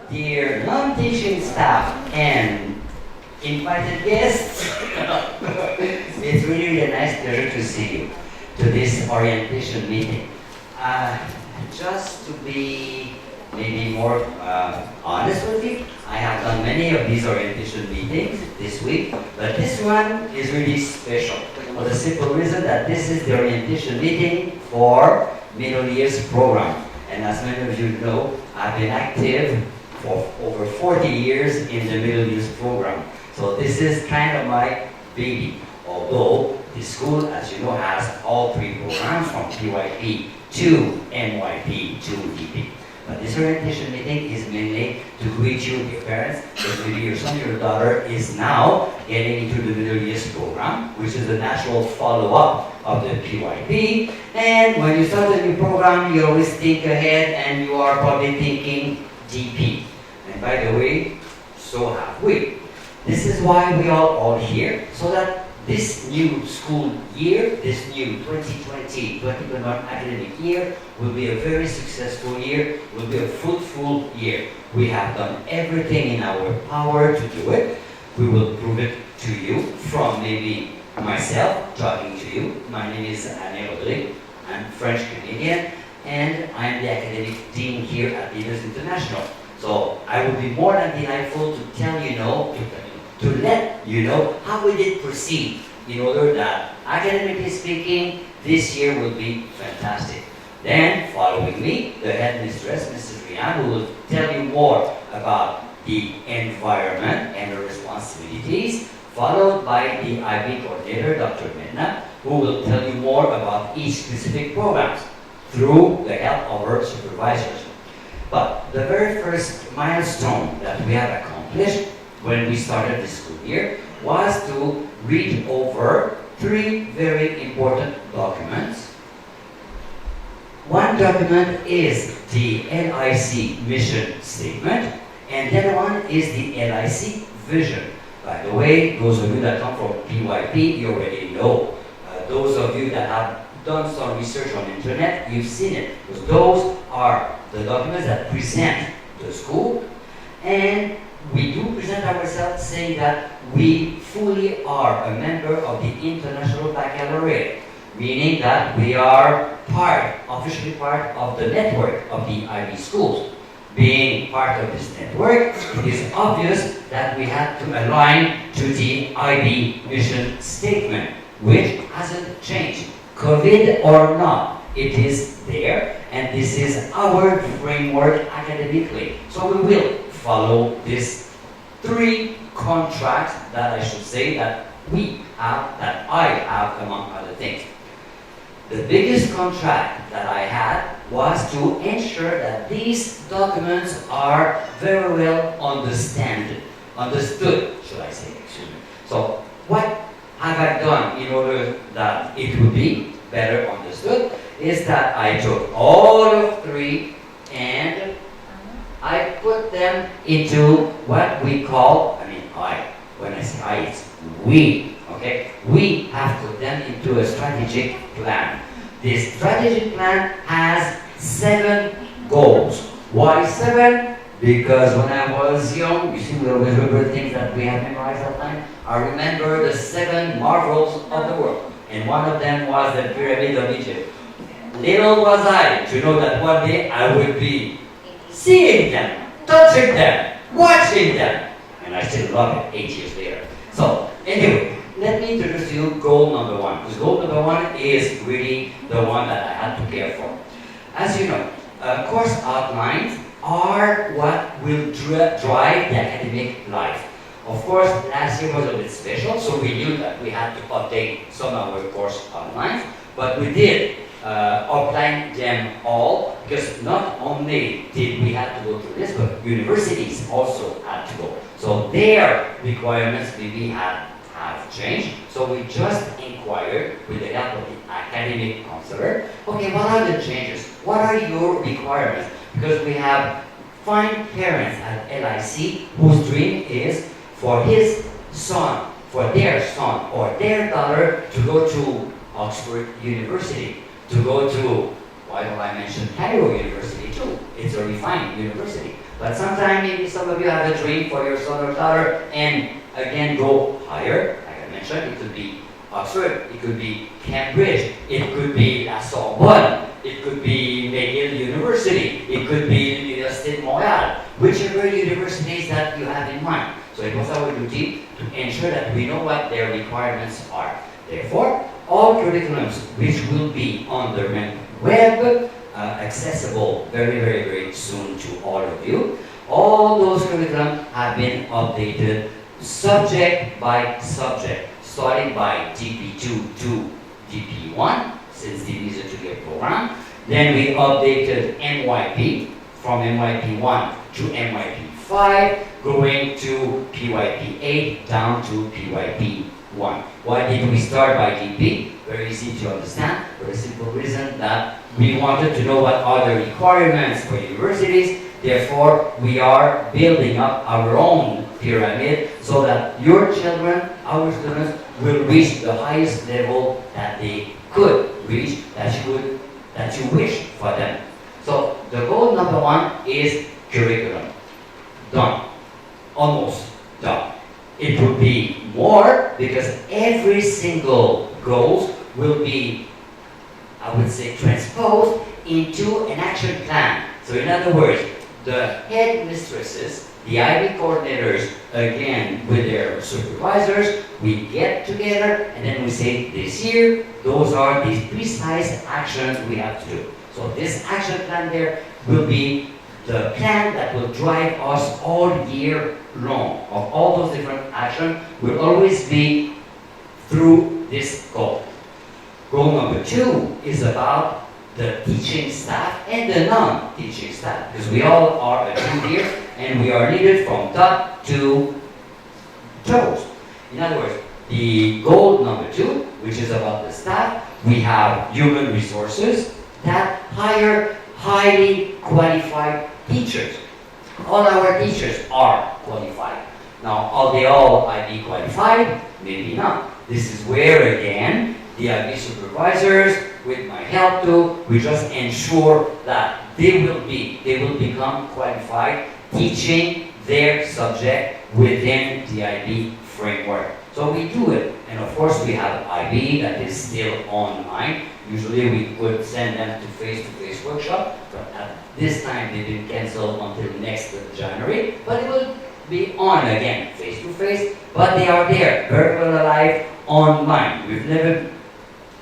dear non-teaching staff and invited guests, it's really a nice pleasure to see you to this orientation meeting. Just to be maybe more honest with you, I have done many of these orientation meetings this week, but this one is really special for the simple reason that this is the orientation meeting for middle years program. And as many of you know, I've been active for over 40 years in the middle years program. So this is kind of my baby, although the school, as you know, has all three programs from PYP to MYP to DP. But this orientation meeting is mainly to greet you, dear parents, because maybe your son or your daughter is now getting into the middle years program, which is a natural follow-up of the PYP. And when you start a new program, you always think ahead and you are probably thinking DP. And by the way, so have we. This is why we are all here, so that this new school year, this new 2020-2021 academic year will be a very successful year, will be a fruitful year. We have done everything in our power to do it. We will prove it to you from maybe myself talking to you. My name is Anne Rodrigue. I'm French Canadian, and I'm the academic dean here at Leaders International. So I would be more than delightful to tell you to let you know how we did proceed in order that, academically speaking, this year will be fantastic. Then, following me, the headmistress, Mrs. Rian, who will tell you more about the environment and the responsibilities, followed by the IB coordinator, Dr. Medna, who will tell you more about each specific program through the help of our supervisors. But the very first milestone that we have accomplished when we started this school year was to read over three very important documents. One document is the LIC mission statement, and the other one is the LIC vision. By the way, those of you that come from PYP, you already know. Those of you that have done some research on the internet, you've seen it. Because those are the documents that present the school, and we do present ourselves saying that we fully are a member of the International Baccalaureate, meaning that we are officially part of the network of the IB schools. Being part of this network, it is obvious that we had to align to the IB mission statement, which hasn't changed. COVID or not, it is there, and this is our framework academically. So we will follow these three contracts that I should say that we have, that I have among other things. The biggest contract that I had was to ensure that these documents are very well understood, should I say, excuse me. So what have I done in order that it would be better understood is that I took all of three and I put them into what we call, when I say I, it's we, okay? We have put them into a strategic plan. This strategic plan has 7 goals. Why 7? Because when I was young, you see, we always remember things that we have memorized at time. I remember the 7 marvels of the world. And one of them was the Pyramid of Egypt. Little was I to know that one day I would be seeing them, touching them, watching them. And I still love it 8 years later. So, anyway, let me introduce you goal number 1. Because goal number 1 is really the one that I had to care for. As you know, course outlines are what will drive the academic life. Of course, last year was a bit special, so we knew that we had to update some of our course outlines, but we did outline them all, because not only did we have to go through this, but universities also had to go. So their requirements maybe have changed. So we just inquired with the help of the academic counselor, okay, what are the changes? What are your requirements? Because we have fine parents at LIC whose dream is for his son, for their son or their daughter to go to Oxford University, to go to, why don't I mention Cairo University, true. It's a refined university. But sometimes maybe some of you have a dream for your son or daughter and again go higher. Like I mentioned, it could be Oxford, it could be Cambridge, it could be La Sorbonne, it could be McGill University, it could be Université de Montréal, whichever universities that you have in mind. So it was our duty to ensure that we know what their requirements are. Therefore, all curriculums which will be on the web, accessible very soon to all of you, all those curriculum have been updated subject by subject, starting by DP2 to DP1, since DP is a two-year program. Then we updated MYP from MYP1 to MYP5, going to PYP8 down to PYP1. Why did we start by DP? Very easy to understand, for the simple reason that we wanted to know what are the requirements for universities. Therefore, we are building up our own pyramid so that your children, our students, will reach the highest level that they could reach, that you wish for them. So the goal number one is curriculum. Done. Almost done. It will be more because every single goal will be, I would say, transposed into an action plan. So in other words, the headmistresses, the IB coordinators, again with their supervisors, we get together and then we say, this year, those are the precise actions we have to do. So this action plan there will be the plan that will drive us all year long. Of all those different actions will always be through this goal. Goal number two is about the teaching staff and the non-teaching staff, because we all are a team here and we are needed from top to toes. In other words, the goal number two, which is about the staff, we have human resources that hire highly qualified teachers. All our teachers are qualified. Now, are they all IB qualified? Maybe not. This is where, again, the IB supervisors, with my help too, we just ensure that they will become qualified teaching their subject within the IB framework. So we do it. And of course, we have IB that is still online. Usually we could send them to face-to-face workshop, but at this time they've been canceled until next January. But it will be on again, face-to-face, but they are there, very well alive, online. We've never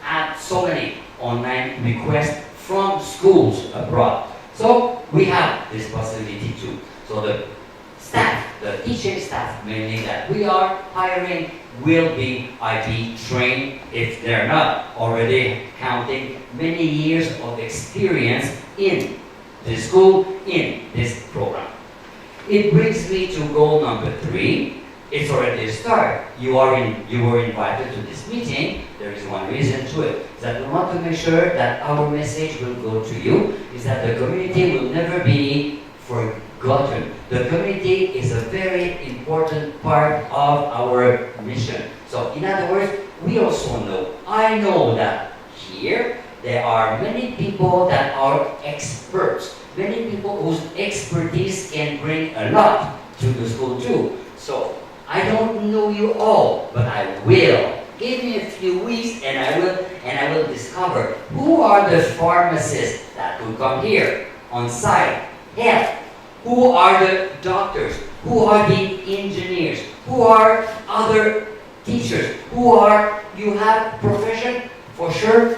had so many online requests from schools abroad. So we have this possibility too. So the staff, the teaching staff mainly that we are hiring will be IB trained if they're not already counting many years of experience in the school, in this program. It brings me to goal number three. It's already a start. You were invited to this meeting. There is one reason to it. Is that we want to make sure that our message will go to you. Is that the community will never be forgotten. The community is a very important part of our mission. So in other words, we also know, I know that here there are many people that are experts. Many people whose expertise can bring a lot to the school too. So I don't know you all, but I will. Give me a few weeks and I will discover who are the pharmacists that will come here on site. Health. Who are the doctors? Who are the engineers? Who are other teachers? You have profession? For sure,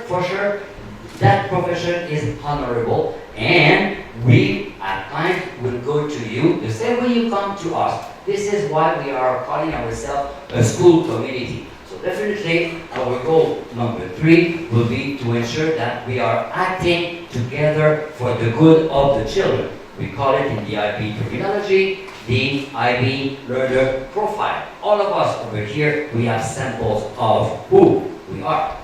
that profession is honorable, and we at times will go to you the same way you come to us. This is why we are calling ourselves a school community. So definitely our goal number three will be to ensure that we are acting together for the good of the children. We call it in the IB terminology, the IB learner profile. All of us over here, we have samples of who we are.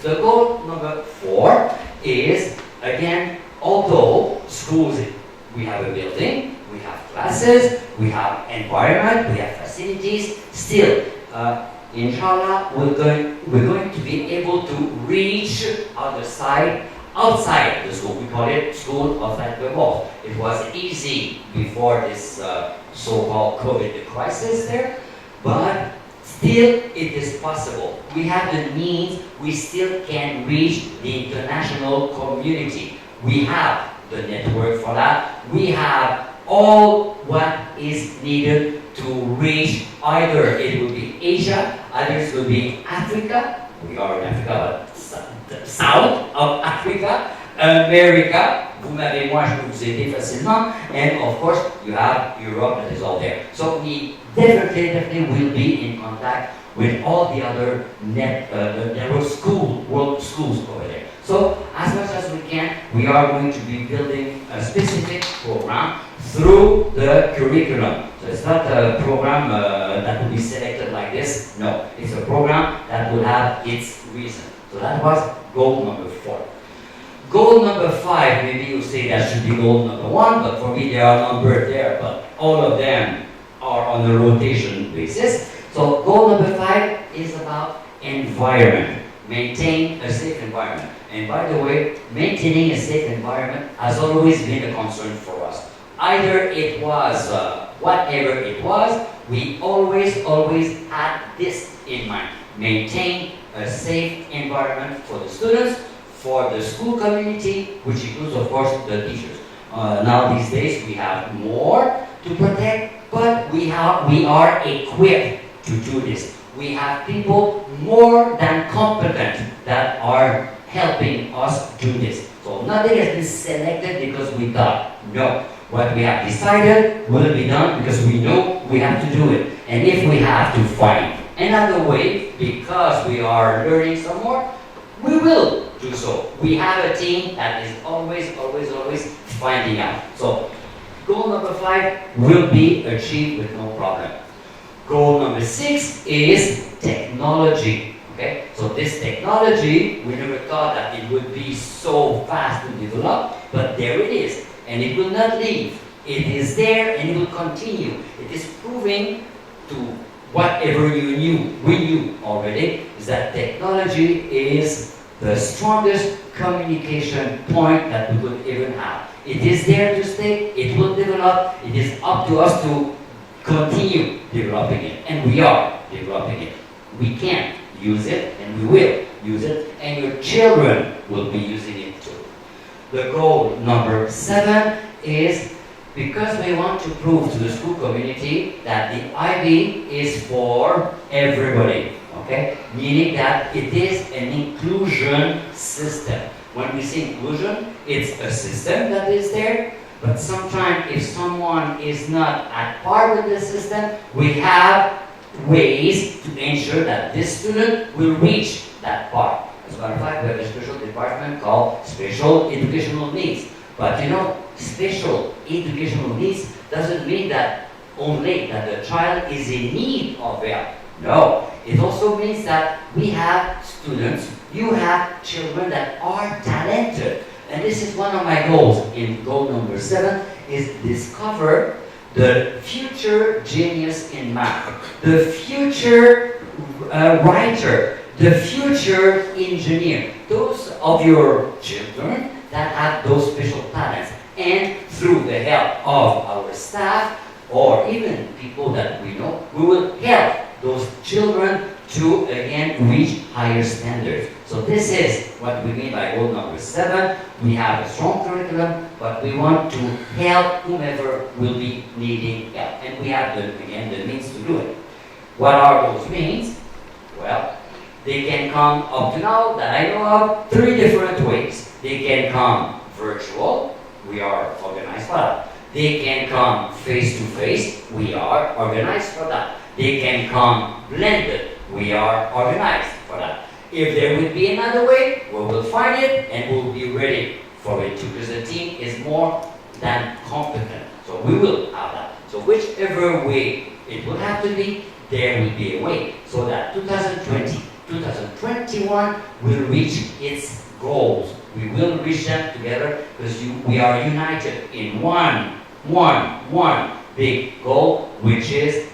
The goal number four is, again, although schools, we have a building, we have classes, we have environment, we have facilities, still, inshallah, we're going to be able to reach other side outside the school. We call it school outside the walls. It was easy before this so-called COVID crisis there, but still it is possible. We have the means, we still can reach the international community. We have the network for that. We have all what is needed to reach either it will be Asia, either it will be Africa. We are in Africa, but south of Africa, America. Vous m'avez, moi je peux vous aider facilement. And of course, you have Europe that is all there. So we definitely will be in contact with all the other world schools over there. So as much as we can, we are going to be building a specific program through the curriculum. So it's not a program that will be selected like this. No, it's a program that will have its reason. So that was goal number 4. Goal number 5, maybe you say that should be goal number 1, but for me they are numbered there, but all of them are on a rotation basis. So goal number 5 is about environment. Maintain a safe environment. And by the way, maintaining a safe environment has always been a concern for us. Either it was whatever it was, we always had this in mind. Maintain a safe environment for the students, for the school community, which includes, of course, the teachers. Now these days we have more to protect, but we are equipped to do this. We have people more than competent that are helping us do this. So nothing has been selected because we thought, no. What we have decided will be done because we know we have to do it. And if we have to find another way, because we are learning some more, we will do so. We have a team that is always finding out. So goal number 5 will be achieved with no problem. Goal number 6 is technology. Okay? So this technology, we never thought that it would be so fast to develop, but there it is. And it will not leave. It is there and it will continue. It is proving to whatever we knew already, is that technology is the strongest communication point that we could even have. It is there to stay, it will develop, it is up to us to continue developing it. And we are developing it. We can use it and we will use it, and your children will be using it too. The goal number 7 is because we want to prove to the school community that the IB is for everybody, okay? Meaning that it is an inclusion system. When we say inclusion, it's a system that is there, but sometimes if someone is not at par with the system, we have ways to ensure that this student will reach that part. As a matter of fact, we have a special department called Special Educational Needs. But you know, special educational needs doesn't mean that only that the child is in need of help. No, it also means that we have students, you have children that are talented. And this is one of my goals in goal number 7, is discover the future genius in math, the future writer, the future engineer, those of your children that have those special talents. And through the help of our staff, or even people that we know, we will help those children to again reach higher standards. So this is what we mean by goal number 7. We have a strong curriculum, but we want to help whomever will be needing help. And we have, again, the means to do it. What are those means? Well, they can come up to now that I know of 3 different ways. They can come virtual, we are organized for that. They can come face-to-face, we are organized for that. They can come blended, we are organized for that. If there would be another way, we will find it and we'll be ready for it too, because the team is more than competent. So we will have that. So whichever way it will have to be, there will be a way, so that 2020, 2021 will reach its goals. We will reach them together because we are united in one big goal, which is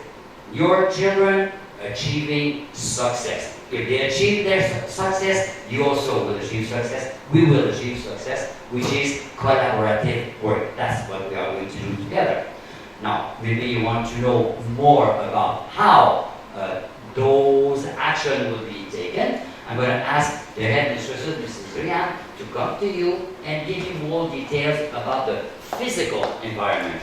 your children achieving success. If they achieve their success, you also will achieve success. We will achieve success, which is collaborative work. That's what we are going to do together. Now, maybe you want to know more about how those actions will be taken. I'm going to ask the headmistress, Mrs. Rian, to come to you and give you more details about the physical environment.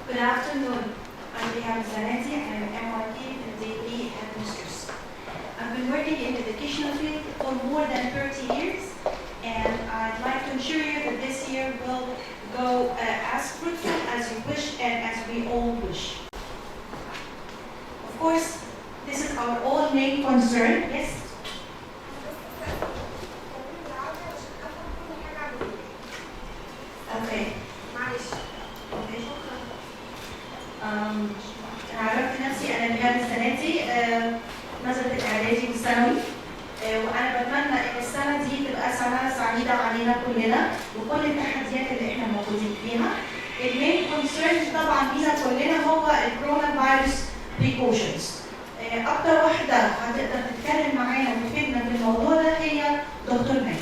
Good afternoon. I'm Rihan Zanetti. I'm an MYP DP headmistress. I've been working in the educational field for more than 30 years, and I'd like to assure you that this year will go as fruitful as you wish and as we all wish. Of course, this is our all main concern. Yes? Okay. Okay. عرفت نفسي أنا ريهام السناتي نظرة الإعدادي والثانوي، وأنا بتمنى إن السنة دي تبقى سنة سعيدة علينا كلنا وكل التحديات اللي إحنا موجودين فيها. المين كونسيرن طبعا بينا كلنا هو الكورونا فيروس بريكوشنز. أكتر واحدة هتقدر تتكلم معانا وتفيدنا في الموضوع ده هي دكتور مي.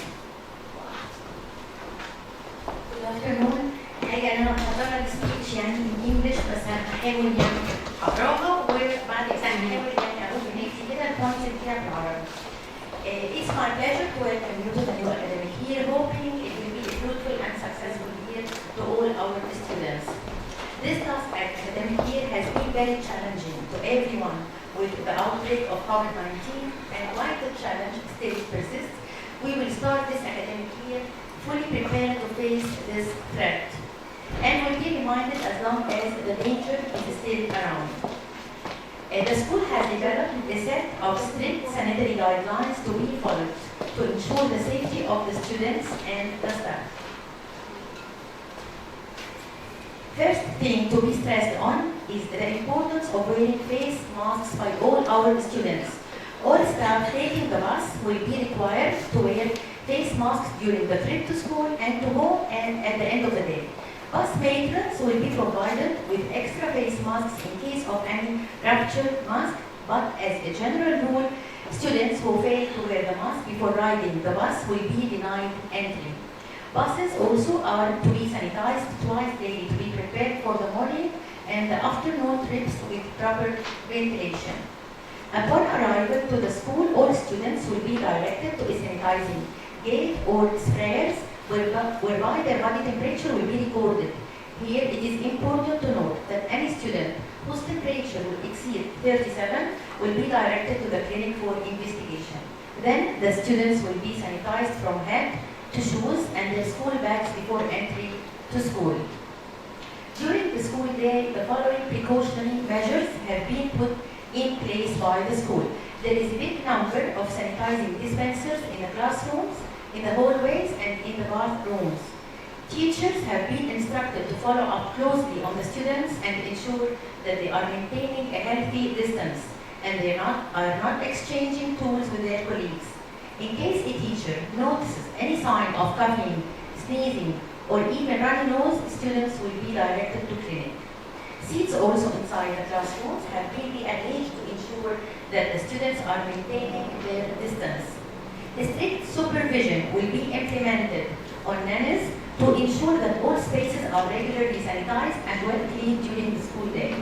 حاجة أنا محضرة السبيتش يعني بالإنجلش، بس أنا هحاول يعني أقراها وبعد كده هحاول يعني أقول بنفسي كده البوينتس اللي فيها بالعربي. It's my pleasure to welcome you to the new academic year, hoping it will be a fruitful and successful year to all our students. This last academic year has been very challenging to everyone with the outbreak of COVID-19, and while the challenge still persists, we will start this academic year fully prepared to face this threat, and will be reminded as long as the danger is still around. The school has developed a set of strict sanitary guidelines to be followed to ensure the safety of the students and the staff. First thing to be stressed on is the importance of wearing face masks by all our students. All staff taking the bus will be required to wear face masks during the trip to school and to home and at the end of the day. Bus matrons will be provided with extra face masks in case of any ruptured mask, but as a general rule, students who fail to wear the mask before riding the bus will be denied entry. Buses also are to be sanitized twice daily to be prepared for the morning and the afternoon trips with proper ventilation. Upon arrival to the school, all students will be directed to a sanitizing gate or sprayers whereby their body temperature will be recorded. Here it is important to note that any student whose temperature will exceed 37 will be directed to the clinic for investigation. Then the students will be sanitized from head to shoes and their school bags before entry to school. During the school day, the following precautionary measures have been put in place by the school. There is a big number of sanitizing dispensers in the classrooms, in the hallways, and in the bathrooms. Teachers have been instructed to follow up closely on the students and ensure that they are maintaining a healthy distance and they are not exchanging tools with their colleagues. In case a teacher notices any sign of coughing, sneezing, or even runny nose, students will be directed to clinic. Seats also inside the classrooms have been rearranged to ensure that the students are maintaining their distance. Strict supervision will be implemented on nannies to ensure that all spaces are regularly sanitized and well cleaned during the school day.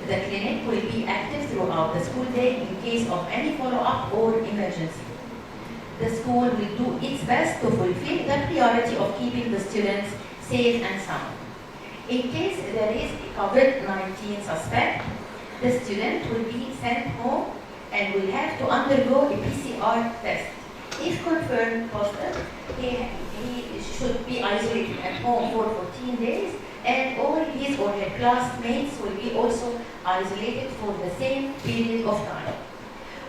The clinic will be active throughout the school day in case of any follow-up or emergency. The school will do its best to fulfill the priority of keeping the students safe and sound. In case there is a COVID-19 suspect, the student will be sent home and will have to undergo a PCR test. If confirmed positive, he should be isolated at home for 14 days, and all his or her classmates will be also isolated for the same period of time.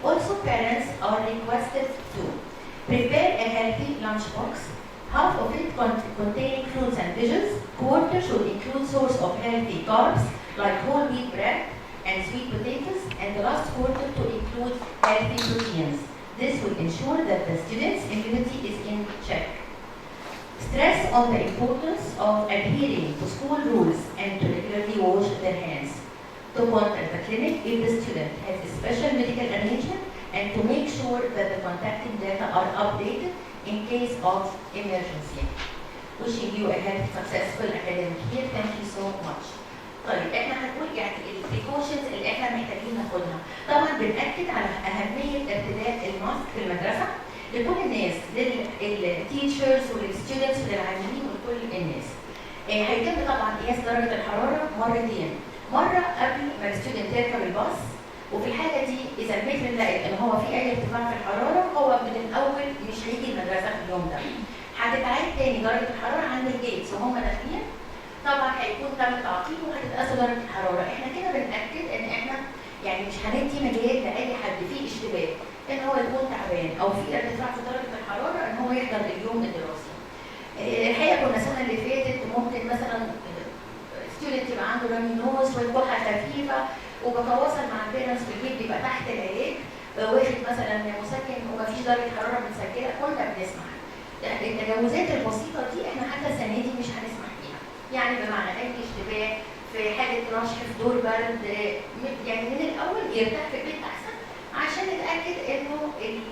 Also, parents are requested to prepare a healthy lunchbox, half of it containing fruits and veggies. Quarter should include source of healthy carbs like whole wheat bread and sweet potatoes, and the last quarter to include healthy proteins. This will ensure that the students' immunity is in check. Stress on the importance of adhering to school rules and to regularly wash their hands. To contact the clinic if the student has a special medical arrangement and to make sure that the contacting data are updated in case of emergency. Wishing you a healthy, successful academic year. Thank you so much. طيب احنا هنقول يعني البريكوشنز اللي احنا محتاجين ناخدها. طبعا بنأكد على أهمية ارتداء الماسك في المدرسة لكل الناس، للتيتشرز وللستودنتس وللعاملين ولكل الناس. هيتم طبعا قياس درجة الحرارة مرتين، مرة قبل ما الستودنت يركب الباص، وفي الحالة دي إذا المتر لقيت إن هو في أي ارتفاع في الحرارة هو من الأول مش هيجي المدرسة في اليوم ده. هتتعاد تاني درجة الحرارة عند الجيتس وهم داخلين، طبعا هيكون تم تعقيمه وهتتقاس درجة الحرارة. احنا كده بنأكد إن احنا يعني مش هندي مجال لأي حد فيه اشتباه إن هو يكون تعبان أو في ارتفاع في درجة الحرارة إن هو يحضر اليوم الدراسي. الحقيقة كنا السنة اللي فاتت ممكن مثلا ستودنت يبقى عنده رامي نوز والكحة خفيفة وبتواصل مع البيرنتس في البيت بيبقى تحت العلاج واخد مثلا مسكن ومفيش درجة حرارة متسجلة، كنا بنسمح. التجاوزات البسيطة دي احنا حتى السنة دي مش هنسمح فيها. يعني بمعنى أي اشتباه في حالة رشح في دور برد يعني من الأول يرتاح في البيت أحسن عشان نتأكد إنه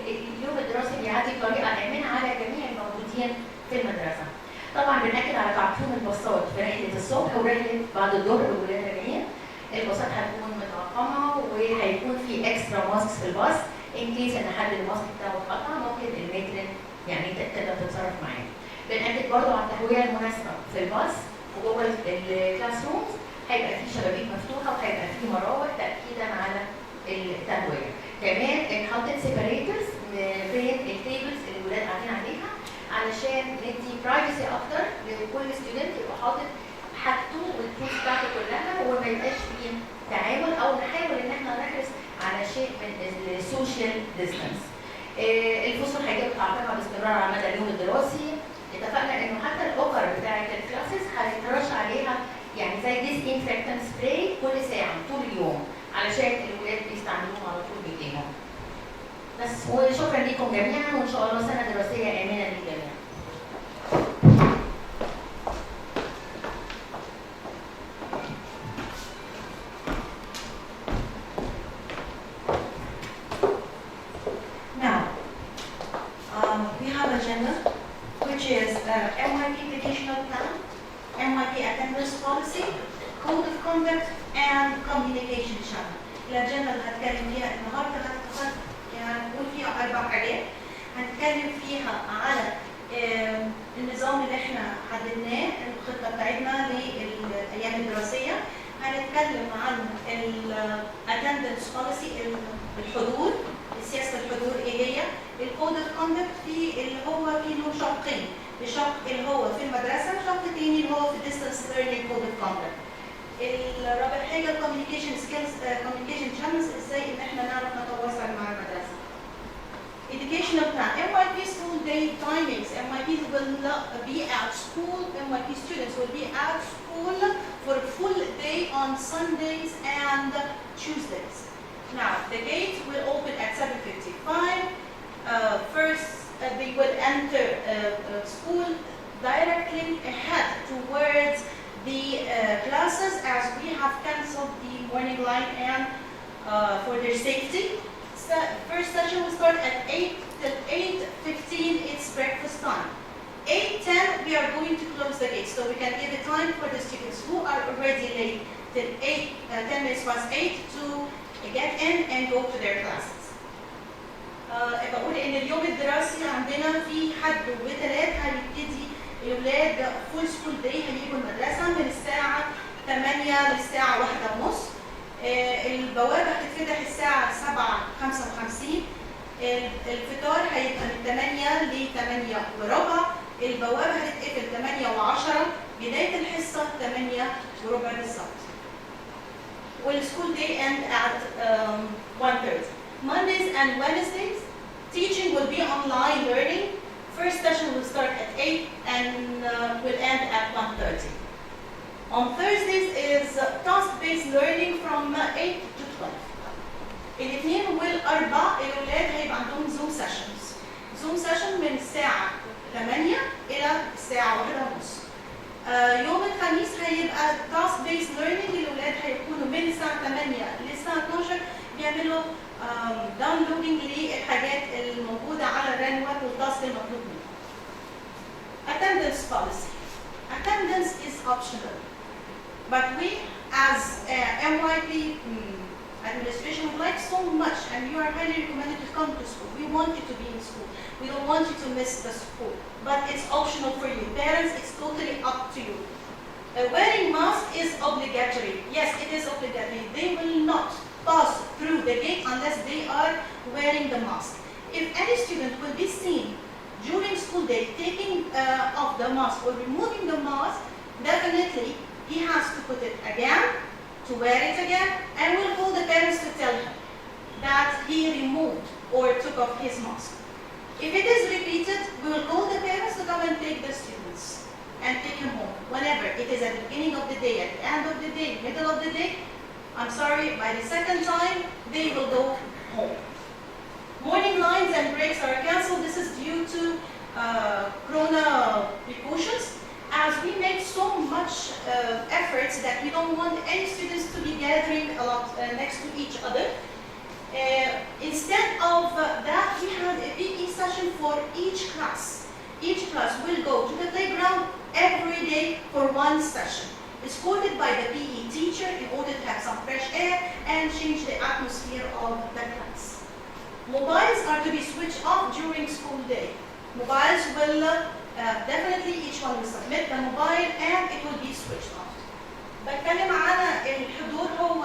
اليوم الدراسي بيعدي بطريقة آمنة على جميع الموجودين في المدرسة. طبعا بنأكد على تعقيم الباصات في رحلة الصبح ورحلة بعد الظهر والولاد الرجالية. الباصات هتكون متعقمة وهيكون في اكسترا ماسك في الباص ان كيس ان حد الماسك بتاعه اتقطع ممكن المترن يعني تقدر تتصرف معاه. بنأكد برضه على التهوية المناسبة في الباص وجوه الكلاس رومز، هيبقى في شبابيك مفتوحة وهيبقى في مراوح تأكيدا على التهوية. كمان اتحطت سيبريتورز بين التيبلز اللي الولاد قاعدين عليها علشان ندي برايفسي اكتر لكل ستودنت يبقى حاطط حاجته والتولز بتاعته كلها وما يبقاش فيه تعامل او نحاول ان احنا نحرص على شيء من السوشيال ديستانس. الفصول هيجب تعقيمها باستمرار على مدى اليوم الدراسي. اتفقنا انه حتى الاوكر بتاعت الكلاسز هيترش عليها يعني زي ديس انفكتنت سبراي كل ساعه طول اليوم علشان الولاد بيستعملوهم على طول بايديهم. بس وشكرا لكم جميعا وان شاء الله سنه دراسيه امنه للجميع. Now, we have agenda, which is MYP educational plan, MYP attendance policy, code of conduct, and communication channel. الأجندة اللي هتكلم فيها النهارده هنقول فيها 4 حاجات. هنتكلم فيها على النظام اللي احنا حددناه، الخطة بتاعتنا للأيام الدراسية. هنتكلم عن attendance policy، الحضور، سياسة الحضور ايه هي، الكود اوف كوندكت في اللي هو فيه له شقين، الشق اللي هو في المدرسة، شق تاني اللي هو في distance learning كود اوف كوندكت. الرابع حاجة communication skills communication channels، ازاي ان احنا نعرف نتواصل مع المدرسة. Educational plan, MYP school day timings. MYPs will not be at school. MYP students will be at school for a full day on Sundays and Tuesdays. Now, the gate will open at 7:55. First, they will enter school directly ahead towards the classes as we have cancelled the morning line and for their safety. First session will start at 8 till 8:15. It's breakfast time. 8:10 we are going to close the gate, so we can give a time for the students who are already late till 10 minutes past 8 to get in and go to their classes. بقول ان اليوم الدراسي عندنا في حد وثلاث هيبتدي الاولاد فول سكول داي، هيجوا المدرسه من الساعه 8 للساعه 1:30. البوابه هتتفتح الساعه 7:55. الفطار هيبقى من 8 ل 8:15. البوابه هتتقفل 8:10. بدايه الحصه 8:15 بالظبط. والسكول day end at 1:30. Mondays and Wednesdays, teaching will be online learning. First session will start at 8 and will end at 1:30. On Thursdays is task-based learning from 8 to 12. الاثنين will الأربع الأولاد هيبقى عندهم زوم سيشنز. زوم سيشن من الساعة 8 إلى الساعة 1:30. يوم الخميس هيبقى تاسك بيس ليرنينج، الأولاد هيكونوا من الساعة 8 للساعة 12 بيعملوا داونلودنج للحاجات الموجودة على الرانوات والتاسك المطلوب منهم. Attendance policy. Attendance is optional, but we as MYP administration would like so much, and you are highly recommended to come to school. We want you to be in school. We don't want you to miss the school, but it's optional for you. Parents, it's totally up to you. Wearing mask is obligatory. Yes, it is obligatory. They will not pass through the gate unless they are wearing the mask. If any student will be seen during school day taking off the mask or removing the mask, definitely he has to put it again, to wear it again, and we'll call the parents to tell him that he removed or took off his mask. If it is repeated, we will call the parents to come and take the students and take him home. Whenever it is at the beginning of the day, at the end of the day, middle of the day, I'm sorry, by the second time, they will go home. Morning lines and breaks are cancelled. This is due to corona precautions. As we make so much efforts that we don't want any students to be gathering a lot next to each other. Instead of that, we had a PE session for each class. Each class will go to the playground every day for one session, escorted by the PE teacher in order to have some fresh air and change the atmosphere of the class. Mobiles are to be switched off during school day. Mobiles will definitely each one will submit the mobile and it will be switched off. بتكلم على الحضور هو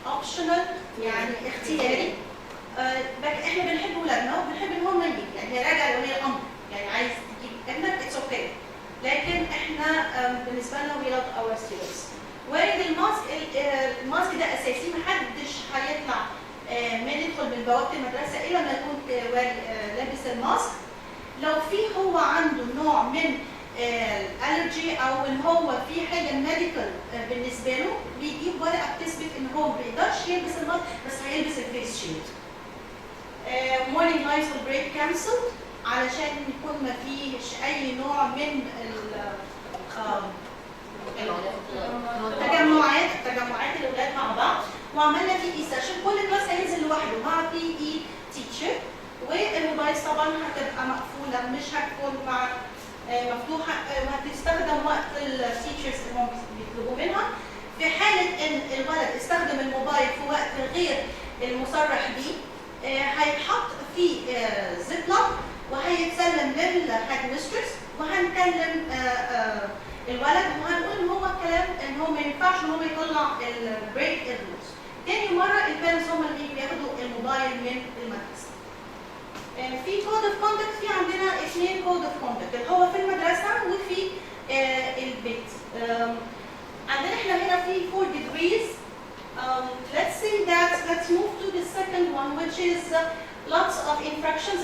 optional يعني اختياري. احنا بنحب ولادنا وبنحب ان هم يجوا، يعني هي راجعه لولي الامر، يعني عايز تجيب ابنك اتس اوكي. لكن احنا بالنسبه لنا we love our students. wearing الماسك ده اساسي، محدش هيطلع يدخل من بوابه المدرسه الا ما يكون لابس الماسك. لو في هو عنده نوع من الالرجي او ان هو في حاجه ميديكال بالنسبه له، بيجيب ورقه بتثبت ان هو ما بيقدرش يلبس الماسك بس هيلبس الفيس شيلد. morning lights will break cancelled علشان يكون ما فيش اي نوع من تجمعات الاولاد مع بعض. وعملنا بي اي سيشن، كل كلاس هينزل لوحده مع بي اي تيتشر، والموبايلز طبعا هتبقى مقفوله، مش هتكون مع مفتوحه، وهتستخدم وقت التيتشرز اللي هم بيطلبوا منها. في حاله ان الولد استخدم الموبايل في وقت غير المصرح به، هيتحط في زيب لوك وهيتسلم للهيد ميسترس، وهنكلم الولد وهنقول ان هو الكلام ان هو ما ينفعش ان هو يطلع البريك الروز. تاني مره البيرنتس هم اللي بياخدوا الموبايل من المدرسه. في كود اوف كوندكت، في عندنا 2 كود اوف كوندكت اللي هو في المدرسه وفي البيت. عندنا احنا هنا في 4 degrees. let's move to the second one, which is lots of infractions.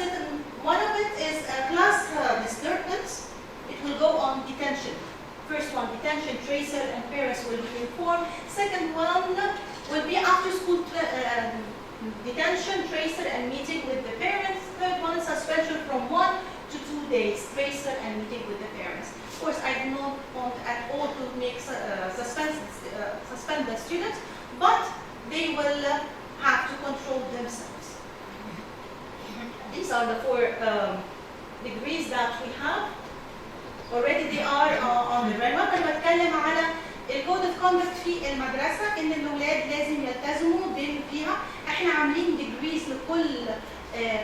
One of it is class disturbance. It will go on detention. First one, detention, tracer, and parents will be informed. Second one will be after school detention, tracer, and meeting with the parents. Third one, suspension from 1 to 2 days, tracer, and meeting with the parents. Of course, I do not want at all to make suspend the students, but they will have to control themselves. These are the 4 degrees that we have. Already they are on the framework. أنا بتكلم على الكود اوف كوندكت في المدرسة، إن الأولاد لازم يلتزموا فيها. إحنا عاملين ديجريز لكل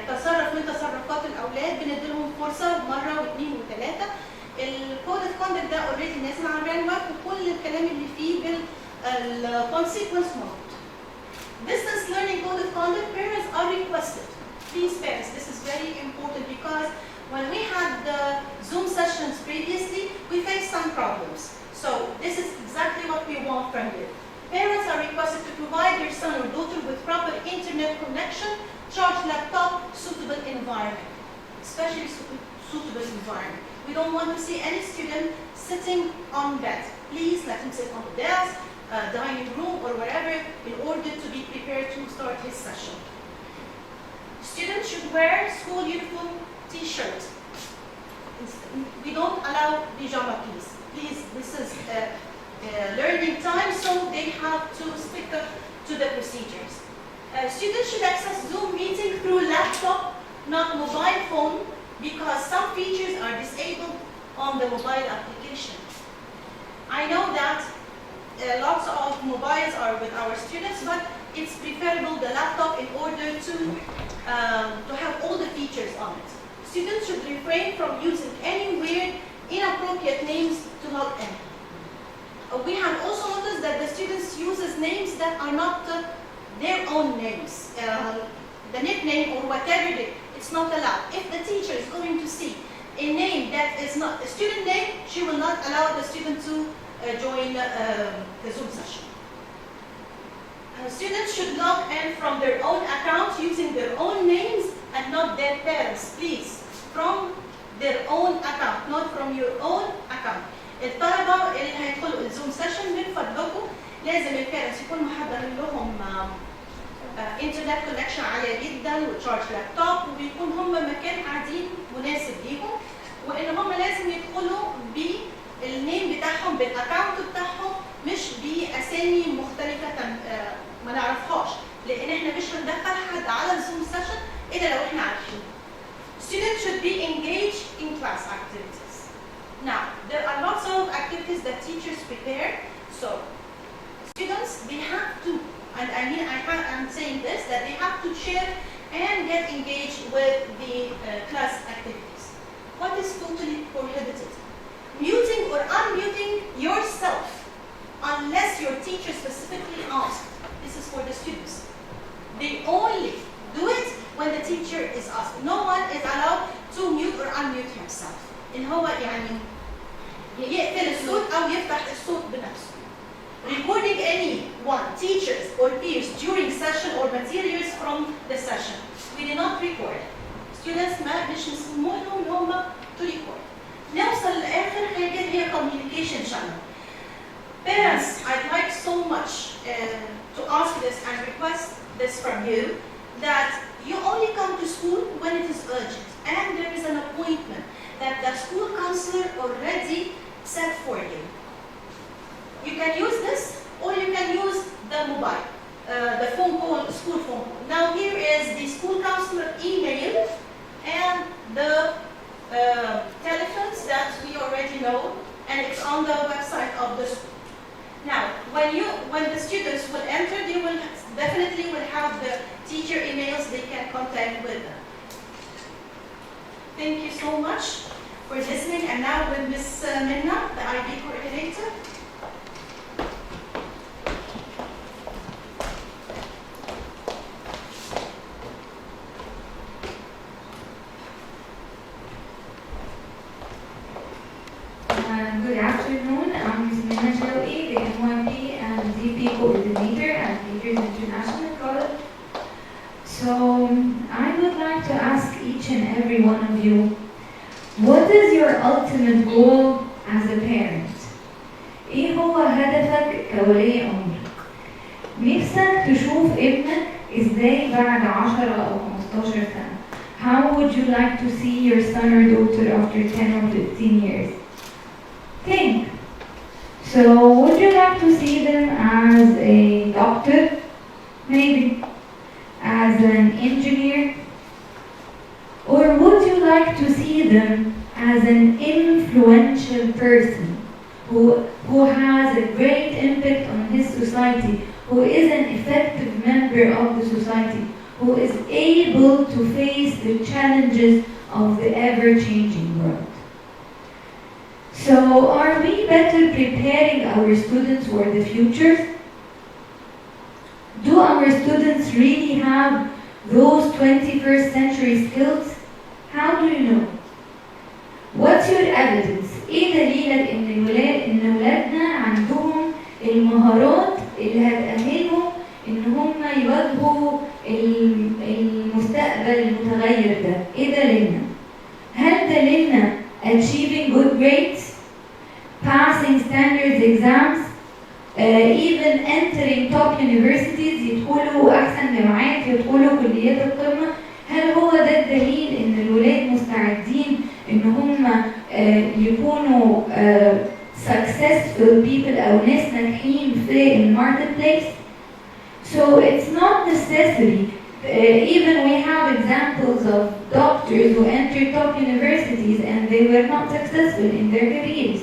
تصرف من تصرفات الأولاد، بنديلهم فرصة مرة واثنين وثلاثة. الكود اوف كوندكت ده اوريدي نازل على الفريمورك وكل الكلام اللي فيه بالكونسيكونس مود. Distance learning code of conduct, parents are requested. Please parents, this is very important because when we had the Zoom sessions previously, we faced some problems. So this is exactly what we want from you. Parents are requested to provide their son or daughter with proper internet connection, charged laptop, suitable environment, especially suitable environment. We don't want to see any student sitting on bed. Please let him sit on the desk, dining room or wherever in order to be prepared to start his session. Students should wear school uniform t-shirt. We don't allow pajama, please. Please, this is learning time, so they have to stick to the procedures. Students should access Zoom meeting through laptop, not mobile phone, because some features are disabled on the mobile application. I know that lots of mobiles are with our students, but it's preferable the laptop in order to have all the features on it. Students should refrain from using any weird, inappropriate names to log in. We have also noticed that the students uses names that are not their own names. The nickname or whatever, it's not allowed. If the teacher is going to see a name that is not a student name, she will not allow the student to join the Zoom session. Students should log in from their own account using their own names and not their parents, please. From their own account, not from your own account. الطلبة اللي هيدخلوا الزوم سيشن من فضلكم لازم البيرنتس يكونوا محضرين لهم انترنت كونكشن عالية جدا وتشارج لابتوب وبيكون هم مكان قاعدين مناسب ليهم وان هم لازم يدخلوا بالنيم بتاعهم بالاكونت بتاعهم مش باسامي مختلفة ما نعرفهاش لان احنا مش هندخل حد على الزوم سيشن الا لو احنا عارفين. Students should be engaged in class activities. Now, there are lots of activities that teachers prepare. So, students, they have to, and I mean, I'm saying this, that they have to share and get engaged with the class activities. What is totally prohibited? Muting or unmuting yourself, unless your teacher specifically asked. This is for the students. They only do it when the teacher is asked. No one is allowed to mute or unmute himself. إن هو يعني يقفل الصوت أو يفتح الصوت بنفسه. Recording anyone, teachers or peers during session or materials from the session. We do not record. Students ما مش مسموح لهم إن هم to record. نوصل لآخر حاجة هي communication channel. Parents, I'd like so much to ask this and request this from you that you only come to school when it is urgent and there is an appointment that the school counselor already set for you. You can use this or you can use the mobile, the phone call, school phone call. Now here is the school counselor email and the telephones that we already know and it's on the website of the school. Now, when the students will enter, they will definitely will have the teacher emails they can contact with them. Thank you so much for listening. And now with Ms. Minna, the IB coordinator. Good afternoon. I'm Ms. Minna Shawqi, the MYP and DP coordinator at Leaders International College. So I would like to ask each and every one of you, what is your ultimate goal as a parent? ايه هو هدفك كولي امر؟ نفسك تشوف ابنك ازاي بعد 10 أو 15 سنة؟ How would you like to see your son or daughter after 10 or 15 years? Think. So would you like to see them as a doctor? Maybe. As an engineer? Or would you like to see them as an influential person who has a great impact on his society, who is an effective member of the society, who is able to face the challenges of the ever-changing world? So are we better preparing our students for the future? Do our students really have those 21st century skills? How do you know? What's your evidence? ايه دليلك ان ولادنا عندهم المهارات اللي هتأهلهم ان هم يواجهوا المستقبل المتغير ده؟ ايه دليلنا؟ هل دليلنا achieving good grades, passing standards exams, even entering top universities، يدخلوا أحسن جامعات، يدخلوا كليات القمة. هل هو ده الدليل إن الولاد مستعدين إن هم يكونوا successful people أو ناس ناجحين في الماركت بليس؟ So it's not necessary. Even we have examples of doctors who entered top universities and they were not successful in their careers.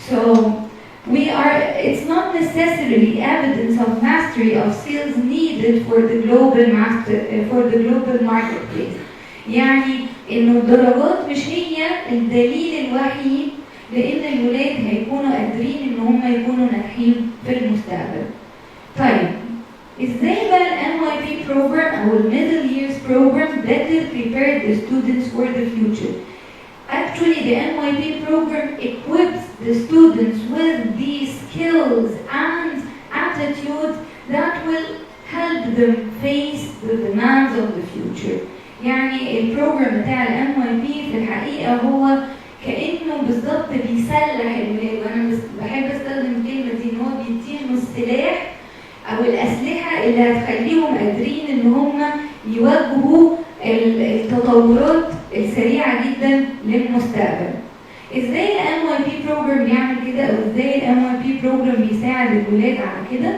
So it's not necessarily evidence of mastery of skills needed for the global marketplace. يعني إنه الدرجات مش هي الدليل الوحيد لأن الولاد هيكونوا قادرين إن هم يكونوا ناجحين في المستقبل. طيب ازاي بقى ال MYP program أو ال Middle Years program better prepare the students for the future? Actually, the MYP program equips the students with these skills and attitudes that will help them face the demands of the future. يعني البروجرام بتاع ال MYP في الحقيقة هو كأنه بالظبط بيسلح الولاد، وأنا بحب أستخدم الكلمة دي إن هو بيديهم السلاح أو الأسلحة اللي هتخليهم قادرين إن هم يواجهوا التطورات السريعة جدا للمستقبل. إزاي ال MYP program بيعمل كده أو إزاي ال MYP program بيساعد الولاد على كده؟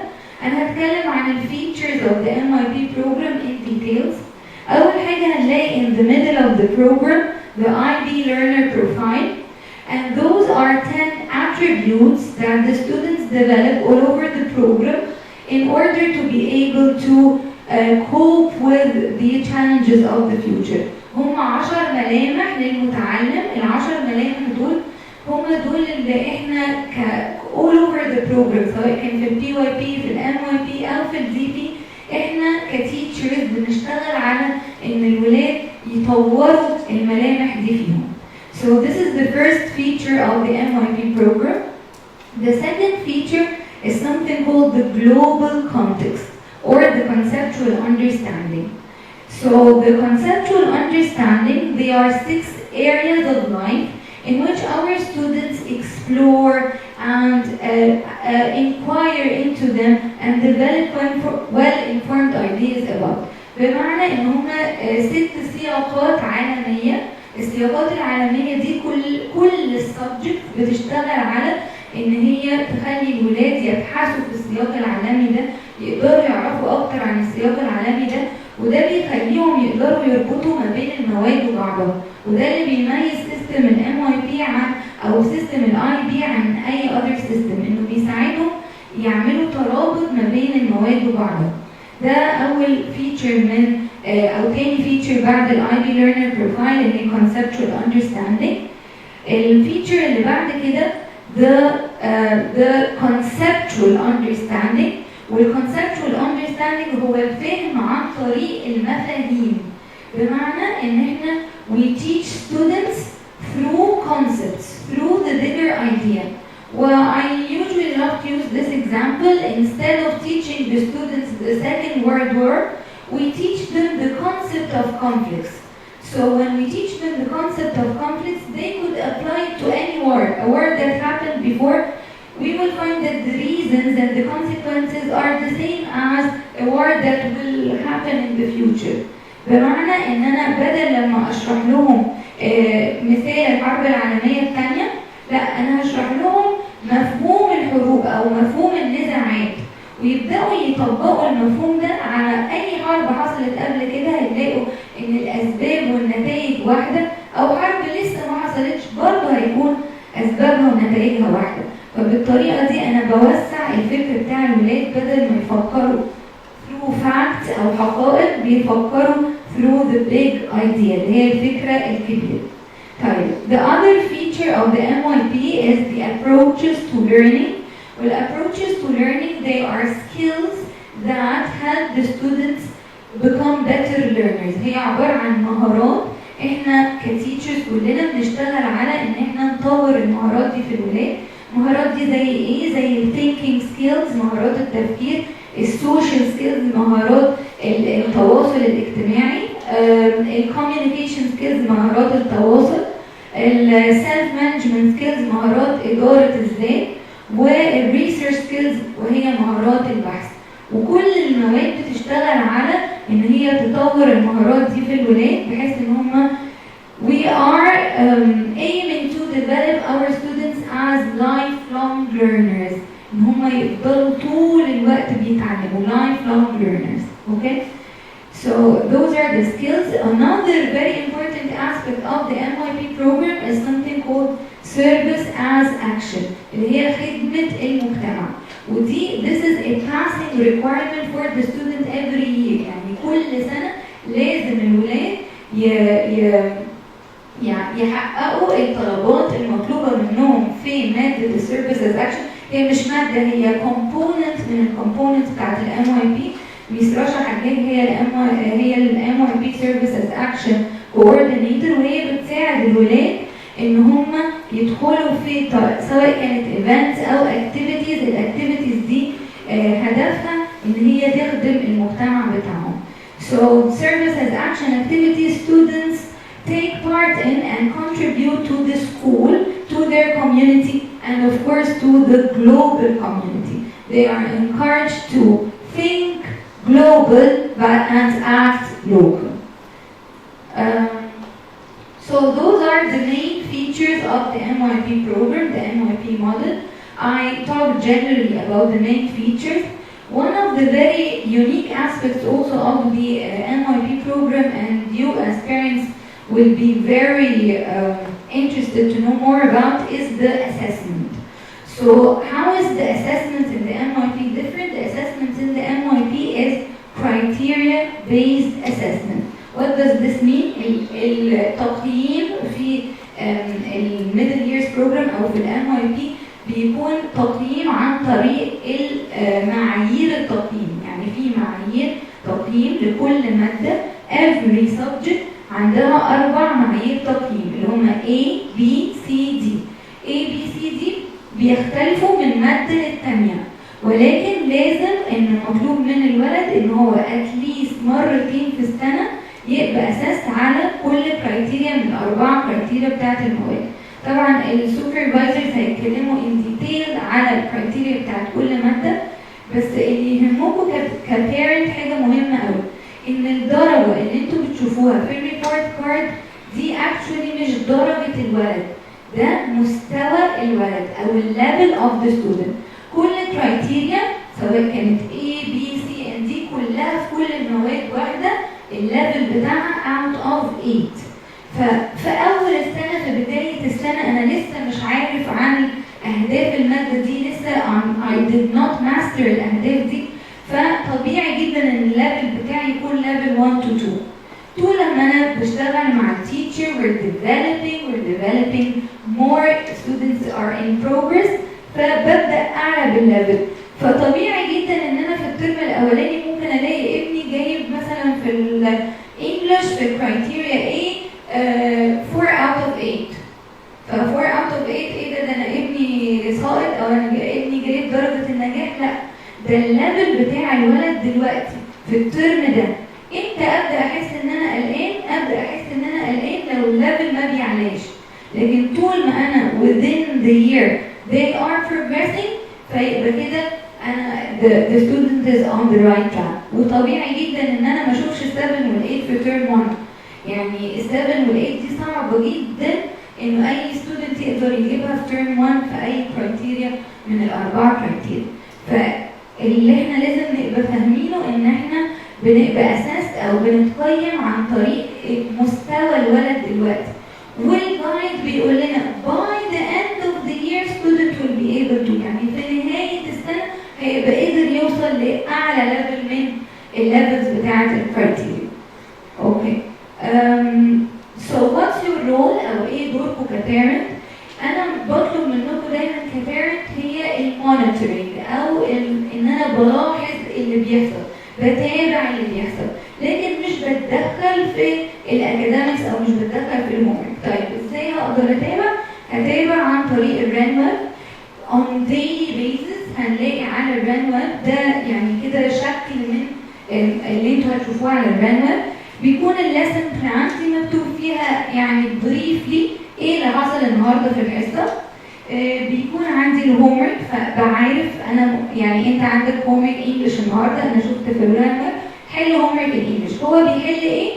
أنا هتكلم عن ال features of the MYP program in details. أول حاجة هنلاقي in the middle of the program the IB learner profile, and those are 10 attributes that the students develop all over the program in order to be able to cope with the challenges of the future. هم 10 ملامح للمتعلم، ال10 ملامح دول هم دول اللي احنا all over the program سواء كان في ال PYP في ال MYP أو في ال DP، احنا كتيتشرز بنشتغل على ان الولاد يطوروا الملامح دي فيهم. So this is the first feature of the MYP program. The second feature is something called the global context or the conceptual understanding. So the conceptual understanding, they are 6 areas of life in which our students explore and inquire into them and develop well-informed ideas about. بمعنى ان هم 6 سياقات عالمية. السياقات العالمية دي كل السبجكت بتشتغل على ان هي تخلي الولاد يبحثوا في السياق العالمي ده، يقدروا يعرفوا اكتر عن السياق العالمي ده، وده بيخليهم يقدروا يربطوا ما بين المواد وبعضها، وده اللي بيميز سيستم ال MYP عن او سيستم ال IB عن اي other system، انه بيساعدهم يعملوا ترابط ما بين المواد وبعضها. ده اول فيتشر من او تاني فيتشر بعد ال IB learner profile اللي هي conceptual understanding. الفيتشر اللي بعد كده the conceptual understanding، والconceptual understanding هو الفهم عن طريق المفاهيم، بمعنى ان احنا we teach students through concepts, through the bigger idea. Well, I usually love to use this example. Instead of teaching the students the second world war, we teach them the concept of conflicts. So when we teach them the concept of conflicts, they could apply it to any war, a war that happened before. We will find that the reasons and the consequences are the same as a war that will happen in the future. بمعنى ان انا بدل لما اشرح لهم مثال الحرب العالمية الثانية، لا انا هشرح لهم مفهوم الحروب او مفهوم النزاعات، ويبداوا يطبقوا المفهوم ده على اي حرب حصلت قبل كده. هيلاقوا ان الاسباب والنتائج واحده، او حرب لسه ما حصلتش برضه هيكون اسبابها ونتائجها واحده. فبالطريقه دي انا بوسع الفكر بتاع الولاد، بدل ما يفكروا through facts او حقائق بيفكروا through the big idea اللي هي الفكره الكبيره. طيب the other feature of the MYP is the approaches to learning. Well, approaches to learning, they are skills that help the students become better learners. هي عبارة عن مهارات احنا كتيتشرز كلنا بنشتغل على ان احنا نطور المهارات دي في الولاد. المهارات دي زي ايه؟ زي الثينكينج سكيلز، مهارات التفكير، السوشيال سكيلز، مهارات التواصل الاجتماعي، الكوميونيكيشن سكيلز، مهارات التواصل، السيلف مانجمنت سكيلز، مهارات إدارة الذات، والريسيرش سكيلز وهي مهارات البحث. وكل المواد بتشتغل على ان هي تطور المهارات دي في الولاد بحيث ان هم we are aiming to develop our students as lifelong learners. ان هم يفضلوا طول الوقت بيتعلموا lifelong learners. Okay? So those are the skills. Another very important aspect of the MYP program is something called service as action اللي هي خدمة المجتمع. ودي this is a passing requirement for the student every year. يعني كل سنة لازم الولاد يحققوا الطلبات المطلوبة منهم في مادة السيرفيس از اكشن. هي مش مادة، هي component من الكومبوننتس بتاعت ال MYP. ميس رشا حجاج هي ال MYP سيرفيس از اكشن كوردينيتور، وهي بتساعد الولاد ان هم يدخلوا في سواء كانت ايفنتس او اكتيفيتيز. الاكتيفيتيز دي هدفها ان هي تخدم المجتمع بتاعهم. So service as action activities students take part in and contribute to the school, to their community, and of course to the global community. They are encouraged to think global and act local. So those are the main features of the MYP program, the MYP model. I talked generally about the main features. One of the very unique aspects also of the MYP program, and you as parents will be very interested to know more about, is the assessment. So how is the assessment in the MYP different? The assessment in the MYP is criteria-based assessment. What does this mean? التقييم في الميدل ييرز بروجرام او في MYP بيكون تقييم عن طريق معايير التقييم. يعني في معايير تقييم لكل مادة. every subject عندها 4 معايير تقييم اللي هم A, B, C, D. A, B, C, D بيختلفوا من مادة للتانية، ولكن لازم ان مطلوب من الولد ان هو اتليست مرتين في السنة يبقى اساس على كل كرايتيريا من ال4 كرايتيريا بتاعت المواد. طبعا السوبرفايزرز هيتكلموا ان ديتيل على الكرايتيريا بتاعت كل ماده، بس اللي يهمكم كبيرنت حاجه مهمه قوي ان الدرجه اللي انتوا بتشوفوها في الريبورت كارد دي اكشولي مش درجه الولد، ده مستوى الولد او الليفل اوف ذا ستودنت. كل كرايتيريا سواء كانت A B C and D كلها في كل المواد واحده الليفل بتاعها out of 8. ففي اول السنه في بدايه السنه انا لسه مش عارف عن اهداف الماده دي، لسه I did not master الاهداف دي، فطبيعي جدا ان الليفل بتاعي يكون level 1 to 2. لما انا بشتغل مع التيتشر we're developing more students are in progress، فببدا اعلى بالليفل. فطبيعي جدا ان انا في الترم الاولاني ممكن الاقي ابني جايب مثلا في الانجليش في كرايتيريا A 4 out of 8. ف 4 out of 8 ايه ده انا ابني ساقط او انا ابني جايب درجه النجاح؟ لا، ده الليفل بتاع الولد دلوقتي في الترم ده. امتى ابدا احس ان انا قلقان؟ ابدا احس ان انا قلقان لو الليفل ما بيعلاش، لكن طول ما انا within the year they are progressing فيبقى كده انا the student is on the right track. وطبيعي جدا ان انا ما اشوفش ال 7 وال 8 في ترم 1. يعني ال 7 وال 8 دي صعبه جدا انه اي ستودنت يقدر يجيبها في ترم 1 في اي كرايتيريا من ال4 كرايتيريا. فاللي احنا لازم نبقى فاهمينه ان احنا بنبقى اساس او بنتقيم عن طريق مستوى الولد دلوقتي. والجايد بيقول لنا by the end of the year student will be able to، يعني في نهايه السنه هيبقى قدر يوصل لاعلى ليفل من الليفلز بتاعه الكرايتيريا. اوكي. So what's your role او ايه دوركم كبيرنت؟ انا بطلب منكم دايما كبيرنت هي المونيتورنج او ان انا بلاحظ اللي بيحصل، بتابع اللي بيحصل، لكن مش بتدخل في الاكاديمكس او مش بتدخل في الهومورك. طيب ازاي هقدر اتابع؟ هتابع عن طريق الران ويب on daily basis. هنلاقي على الران ويب ده يعني كده شكل من اللي انتوا هتشوفوه على الران ويب. بيكون الليسن بلان دي مكتوب فيها يعني بريفلي ايه اللي حصل النهارده في الحصه، بيكون عندي الهومورك، فبعرف انا يعني انت عندك هومورك انجلش النهارده، انا شفت في الرنر حل هومورك الانجلش، هو بيحل ايه؟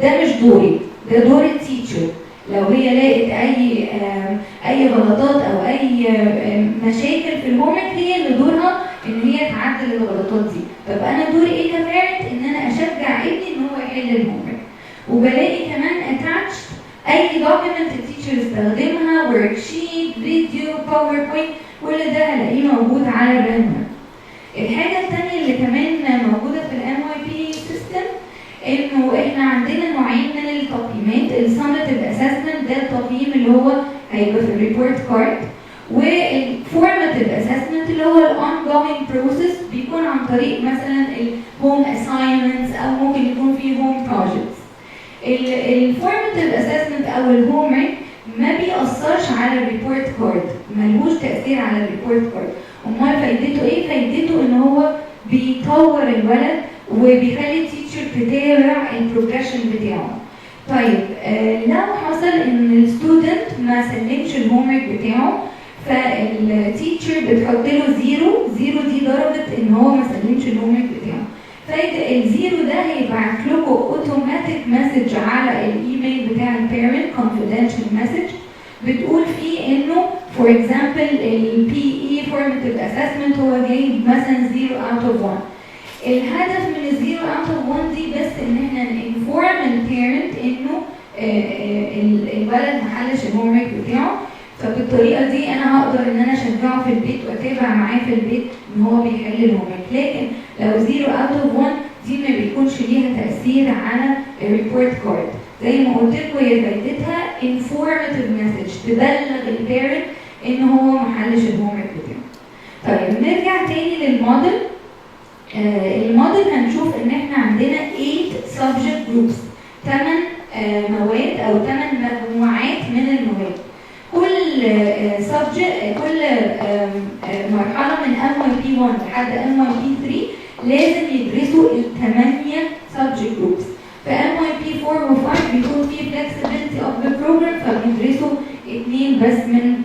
ده مش دوري، ده دور التيتشر. لو هي لقت اي غلطات او اي مشاكل في الهومورك، هي اللي دورها ان هي تعدل الغلطات دي. فبقى انا دوري ايه كبارنت؟ ان انا اشجع ابني ان هو يحل الهومورك. وبلاقي كمان اتاتش اي دوكيمنت التيتشر استخدمها، ورك شيت، فيديو، باوربوينت، كل ده هلاقيه موجود على الرنر. الحاجه الثانيه اللي كمان موجوده في الام واي بي سيستم، انه احنا عندنا نوعين من التقييمات. السمتيف اسسمنت ده التقييم اللي هو هيبقى في الريبورت كارد، والفورماتيف اسسمنت اللي هو الاون جوينج بروسيس، بيكون عن طريق مثلا الهوم اساينمنتس او ممكن يكون في هوم بروجكتس. الفورماتيف اسسمنت او الهومورك ما بيأثرش على الريبورت كارد، ملهوش تأثير على الريبورت كارد. امال فايدته ايه؟ فايدته ان هو بيطور الولد وبيخلي التيتشر تتابع البروجريشن بتاعه. طيب لو حصل ان الستودنت ما سلمش الهومورك بتاعه، فالتيتشر بتحط له زيرو دي درجه ان هو ما سلمش الهومورك بتاعه. فايدة الزيرو ده هيبعت لكم اوتوماتيك مسج على الايميل بتاع البيرنت، confidential مسج بتقول فيه انه فور اكزامبل البي اي فورماتيف اسسمنت هو جايب مثلا 0 out of 1. الهدف من الزيرو اوت اوف 1 دي بس ان احنا ننفورم البيرنت انه الولد ما حلش الهومورك بتاعه. فبالطريقه دي انا هقدر ان انا اشجعه في البيت واتابع معاه في البيت ان هو بيحل الهومورك. لكن لو زيرو اوت اوف 1 دي ما بيكونش ليها تاثير على الريبورت كارد. زي ما قلت لكم هي فايدتها انفورماتيف مسج تبلغ البيرنت ان هو ما حلش الهومورك بتاعه. طيب نرجع تاني للموديل. الموديل هنشوف ان احنا عندنا 8 subject groups، 8 مواد او 8 مجموعات من المواد. كل كل مرحله من MYP 1 لحد MYP 3 لازم يدرسوا ال8 subject groups. في MYP 4 و 5 بيكون في flexibility of the program، فبيدرسوا 2 بس من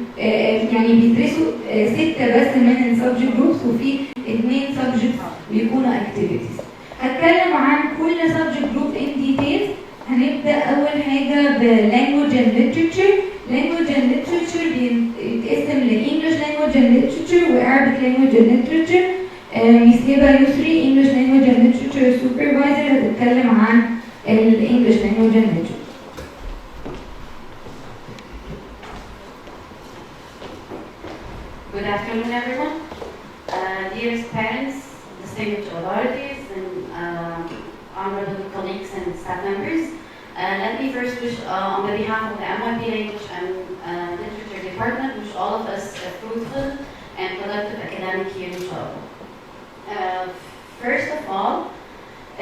يعني بيدرسوا 6 بس من السبجكت جروبس، وفي 2 سبجكت بيكونوا activities. هتكلم عن كل سبجكت جروب in details. هنبدا اول حاجه ب language and literature. language and literature بيتقسم ل English language and literature و Arabic language and literature. ميس هبه يسري English language and literature supervisor هتتكلم عن ال English language and literature. Good afternoon, everyone. Dearest parents, distinguished authorities, and honorable colleagues and staff members, let me first wish, on the behalf of the MYP Language and Literature Department, wish all of us a fruitful and productive academic year, inshallah. First of all,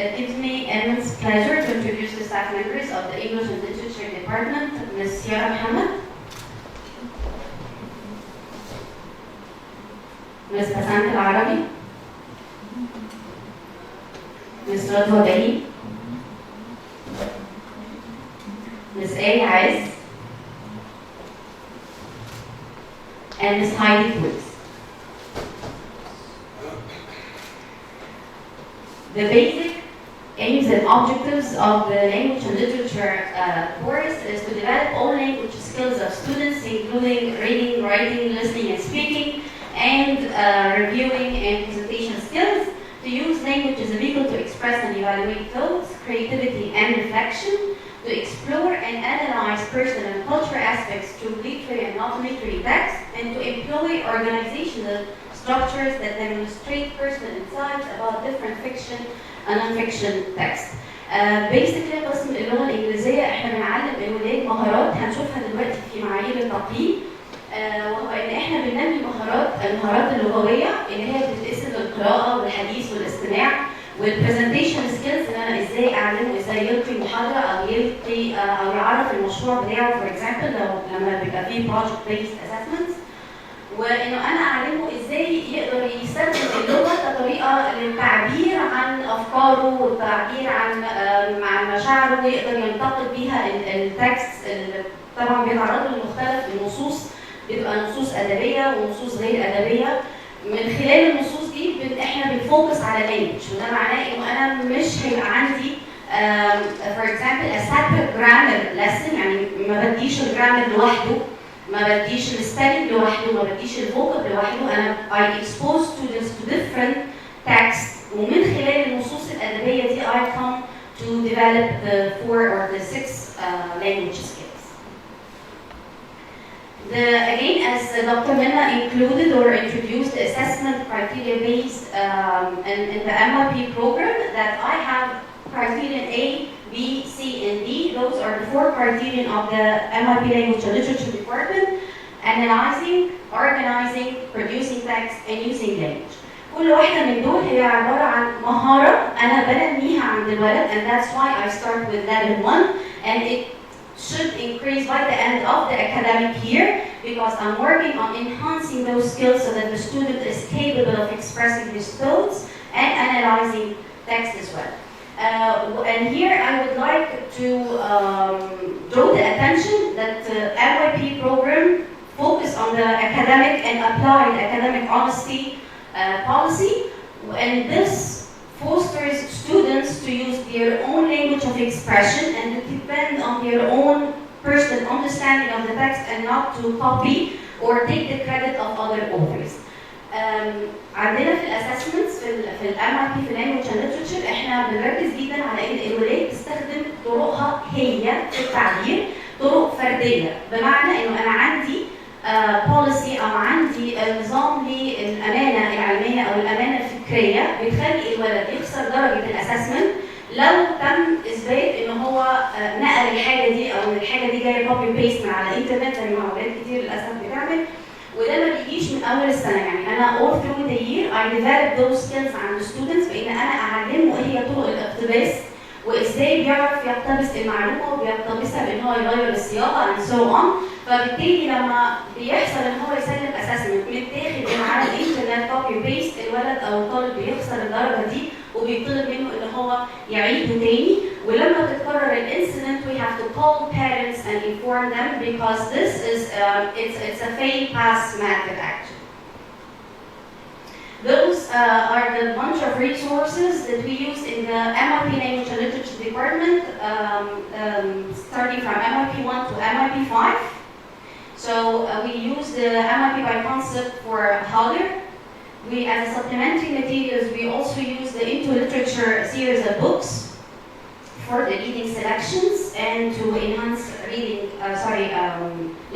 it gives me immense pleasure to introduce the staff members of the English and Literature Department, Ms. Yara Mohammed, Ms. Hassan Al-Arabi, Ms. Radwa Bahi, Ms. A. Aiz, and Ms. Heidi Woods. The basic aims and objectives of the language and literature course is to develop all language skills of students, including reading, writing, listening, and speaking, and reviewing and presentation skills, to use language as a vehicle to express and evaluate thoughts, creativity, and reflection, to explore and analyze personal and cultural aspects through literary and non-literary texts, and to employ organizational structures that demonstrate personal insights about different fiction and non-fiction texts. Basically قسم اللغة الإنجليزية احنا بنعلم الولاد مهارات هنشوفها دلوقتي في معايير التقييم، وهو ان احنا بننمي المهارات اللغويه اللي هي بتتقسم للقراءه والحديث والاستماع والبرزنتيشن سكيلز، ان انا ازاي اعلمه ازاي يلقي محاضره او يلقي او يعرف المشروع بتاعه فور اكزامبل لما بيبقى فيه بروجكت بيست اسسمنتس، وانه انا اعلمه ازاي يقدر يستخدم اللغه كطريقه للتعبير عن افكاره والتعبير عن مشاعره، ويقدر ينتقد بيها التكست اللي طبعا بيتعرض لمختلف النصوص بتبقى نصوص ادبيه ونصوص غير ادبيه. من خلال النصوص دي احنا بنفوكس على language، وده معناه انه انا مش هيبقى عندي for example a separate grammar lesson، يعني ما بديش الجرامر لوحده، ما بديش السبيلنج لوحده، ما بديش الفوكاب لوحده. انا I expose students to different texts، ومن خلال النصوص الادبيه دي I come to develop the 4 or the 6 language skills. Again, as Dr. Minna included or introduced the assessment criteria based in the MYP program, that I have criterion A, B, C, and D. Those are the 4 criterion of the MYP Language and Literature Department: analyzing, organizing, producing text, and using language. كل واحدة من دول هي عبارة عن مهارة أنا بنميها عند الولد، and that's why I start with level 1, and it should increase by the end of the academic year, because I'm working on enhancing those skills so that the student is capable of expressing his thoughts and analyzing text as well. And here I would like to draw the attention that the MYP program focus on the academic and applied academic honesty policy, and this fosters students to use their own language of expression and to depend on their own personal understanding of the text and not to copy or take the credit of other authors. عندنا في الاسسمنتس في MYP في Language and Literature احنا بنركز جدا على ان الولاد تستخدم طرقها هي في التعبير، طرق فرديه، بمعنى انه انا عندي بوليسي او عندي نظام للامانه العلميه او الامانه الفكريه بتخلي الولد يخسر درجه الاسسمنت لو تم اثبات ان هو نقل الحاجه دي، او ان الحاجه دي جايه كوبي بيست من على الانترنت زي ما اولاد كتير للاسف بتعمل. وده ما بيجيش من اول السنه، يعني انا all through the year I develop those skills عند students، بان انا اعلمه ايه هي طرق الاقتباس وازاي بيعرف يقتبس المعلومه وبيقتبسها بان هو يغير الصياغه and so on. فبالتالي لما بيحصل ان هو يسلم اسسمنت متاخد من على الانترنت كوبي بيست، الولد او الطالب بيخسر الدرجه دي وبيطلب منه ان هو يعيده تاني. ولما تتكرر الانسيدنت we have to call parents and inform them, because this is it's a fail pass method actually. Those are the bunch of resources that we use in the MYP Language and Literature Department, starting from MYP 1 to MYP 5. So we use the MYP by concept for Holler. We, as supplementary materials, we also use the Into Literature series of books for the reading selections and to enhance reading,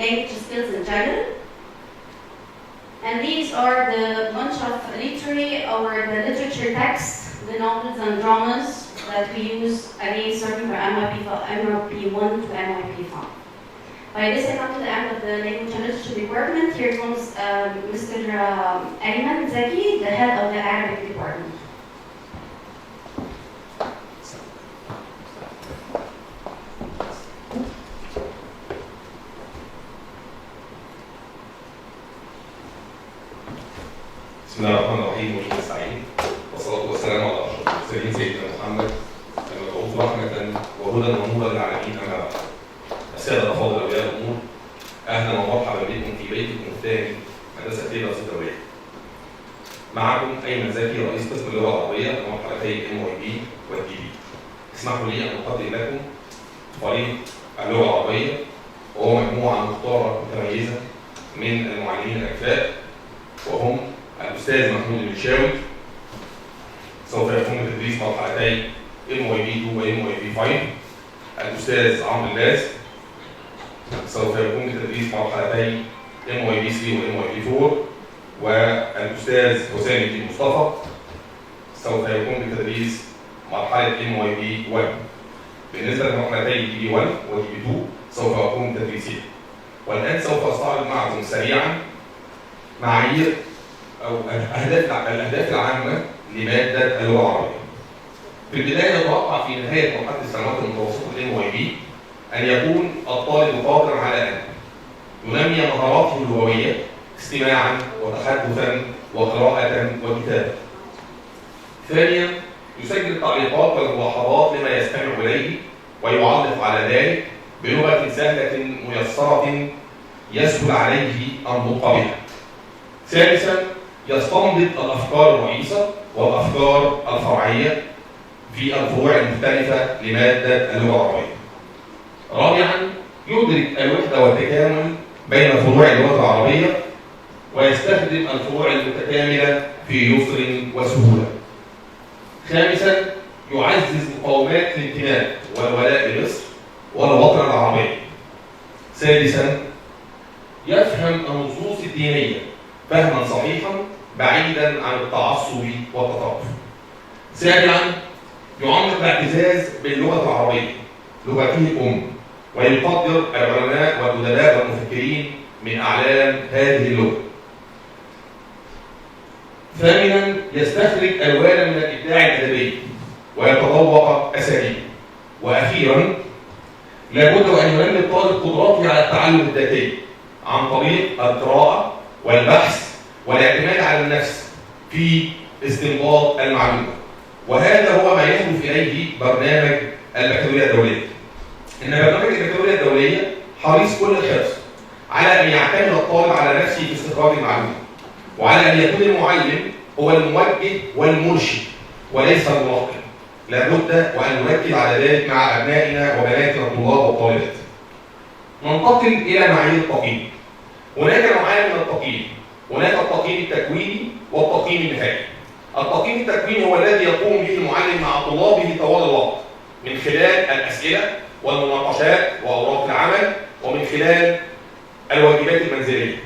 language skills in general. And these are the bunch of literary or the literature texts, the novels and dramas that we use, again starting from MYP 1 to MYP 5. By this, I come to the end of the Language and Literature Department. Here comes Mr. Ayman Zaki, the head of the Arabic Department. بسم الله الرحمن الرحيم والمستعين، والصلاة والسلام على أشرف المرسلين سيدنا محمد المبعوث رحمة وهدى ونورا للعالمين، أما بعد. السادة الأفاضل أولياء الأمور، أهلا ومرحبا بكم في بيتكم الثاني مدرسة ليلى الصيدلية. معكم أيمن زكي، رئيس قسم اللغة العربية لمرحلتي MYP والDP. اسمحوا لي أن أقدم لكم فريق اللغة العربية، وهو مجموعة مختارة متميزة من المعلمين الأكفاء، وهم الأستاذ محمود المشاوي، سوف يقوم بتدريس مرحلتي MYP 2 و MYP 5. الأستاذ عمرو اللاز سوف يقوم بتدريس مرحلتي MYP 3 و MYP 4. والأستاذ حسام الدين مصطفى سوف يقوم بتدريس مرحلة MYP 1. بالنسبة لمرحلتي DP 1 و DP 2 سوف أقوم بتدريسها. والآن سوف أستعرض معكم سريعا معايير أو الأهداف العامة لمادة اللغة العربية. في البداية نتوقع في نهاية مرحلة السنوات المتوسطة MYP أن يكون الطالب قادرا على أن ينمي مهاراته اللغوية استماعا وتحدثا وقراءة وكتابة. ثانيا، يسجل التعليقات والملاحظات لما يستمع إليه ويعلق على ذلك بلغة سهلة ميسرة يسهل عليه النطق بها. ثالثا يستنبط الافكار الرئيسه والافكار الفرعيه في الفروع المختلفه لماده اللغه العربيه. رابعا يدرك الوحده والتكامل بين فروع اللغه العربيه ويستخدم الفروع المتكامله في يسر وسهوله. خامسا يعزز مقومات الانتماء والولاء لمصر والوطن العربي. سادسا يفهم النصوص الدينيه فهما صحيحا بعيدا عن التعصب والتطرف. سابعا يعمق الاعتزاز باللغه العربيه لغته الام ويقدر العلماء والادباء والمفكرين من اعلام هذه اللغه. ثامنا يستخرج الوانا من الابداع الادبي ويتذوق اساليبه. واخيرا لابد ان ينمي الطالب قدراته على التعلم الذاتي عن طريق القراءه والبحث والاعتماد على النفس في استنباط المعلومه. وهذا هو ما يهدف اليه برنامج البكالوريا الدوليه. ان برنامج البكالوريا الدوليه حريص كل الحرص على ان يعتمد الطالب على نفسه في استخراج المعلومه، وعلى ان يكون المعلم هو الموجه والمرشد وليس الملقن. لابد وان نركز على ذلك مع ابنائنا وبناتنا الطلاب والطالبات. ننتقل الى معايير التقييم. هناك نوعان من التقييم، هناك التقييم التكويني والتقييم النهائي. التقييم التكويني هو الذي يقوم به المعلم مع طلابه طوال الوقت من خلال الاسئله والمناقشات واوراق العمل ومن خلال الواجبات المنزليه.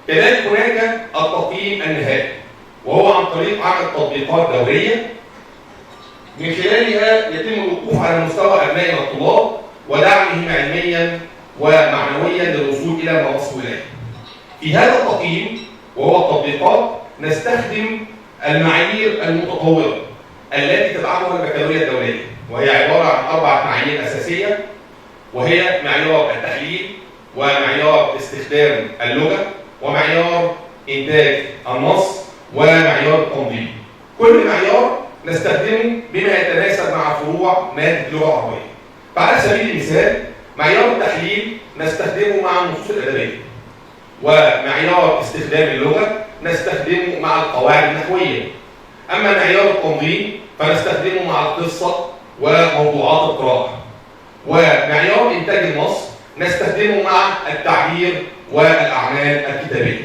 كذلك هناك التقييم النهائي وهو عن طريق عمل تطبيقات دوريه من خلالها يتم الوقوف على مستوى ابنائنا الطلاب ودعمهم علميا ومعنويا للوصول الى ما وصلوا اليه. في هذا التقييم وهو التطبيقات نستخدم المعايير المتطوره التي تدعمها البكالوريا الدوليه، وهي عباره عن 4 معايير اساسيه، وهي معيار التحليل ومعيار استخدام اللغه ومعيار انتاج النص ومعيار التنظيم. كل معيار نستخدمه بما يتناسب مع فروع ماده اللغه العربيه. فعلى سبيل المثال معيار التحليل نستخدمه مع النصوص الادبيه، ومعيار استخدام اللغه نستخدمه مع القواعد النحويه. اما معيار التنظيم فنستخدمه مع القصه وموضوعات القراءه. ومعيار انتاج النص نستخدمه مع التعبير والاعمال الكتابيه.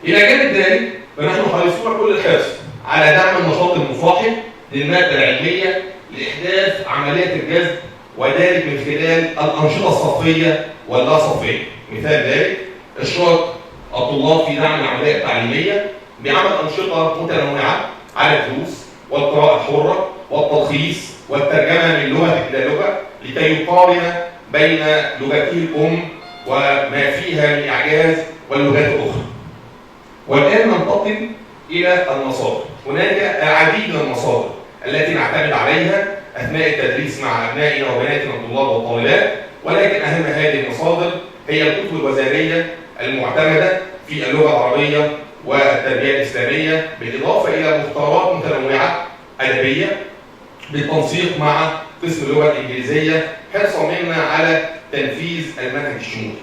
الى جانب ذلك فنحن حريصون كل الحرص على دعم النشاط المصاحب للماده العلميه لاحداث عمليه الجذب، وذلك من خلال الانشطه الصفيه واللا صفيه. مثال ذلك اشراك الطلاب في دعم العمليه التعليميه بعمل انشطه متنوعه على الدروس والقراءه الحره والتلخيص والترجمه من لغه الى لغه لكي يقارن بين لغته الام وما فيها من اعجاز واللغات الاخرى. والان ننتقل الى المصادر. هناك العديد من المصادر التي نعتمد عليها اثناء التدريس مع ابنائنا وبناتنا الطلاب والطالبات، ولكن اهم هذه المصادر هي الكتب الوزاريه المعتمده في اللغه العربيه والتربيه الاسلاميه، بالاضافه الى مختارات متنوعه ادبيه بالتنسيق مع قسم اللغه الانجليزيه حرصا منا على تنفيذ المنهج الشمولي.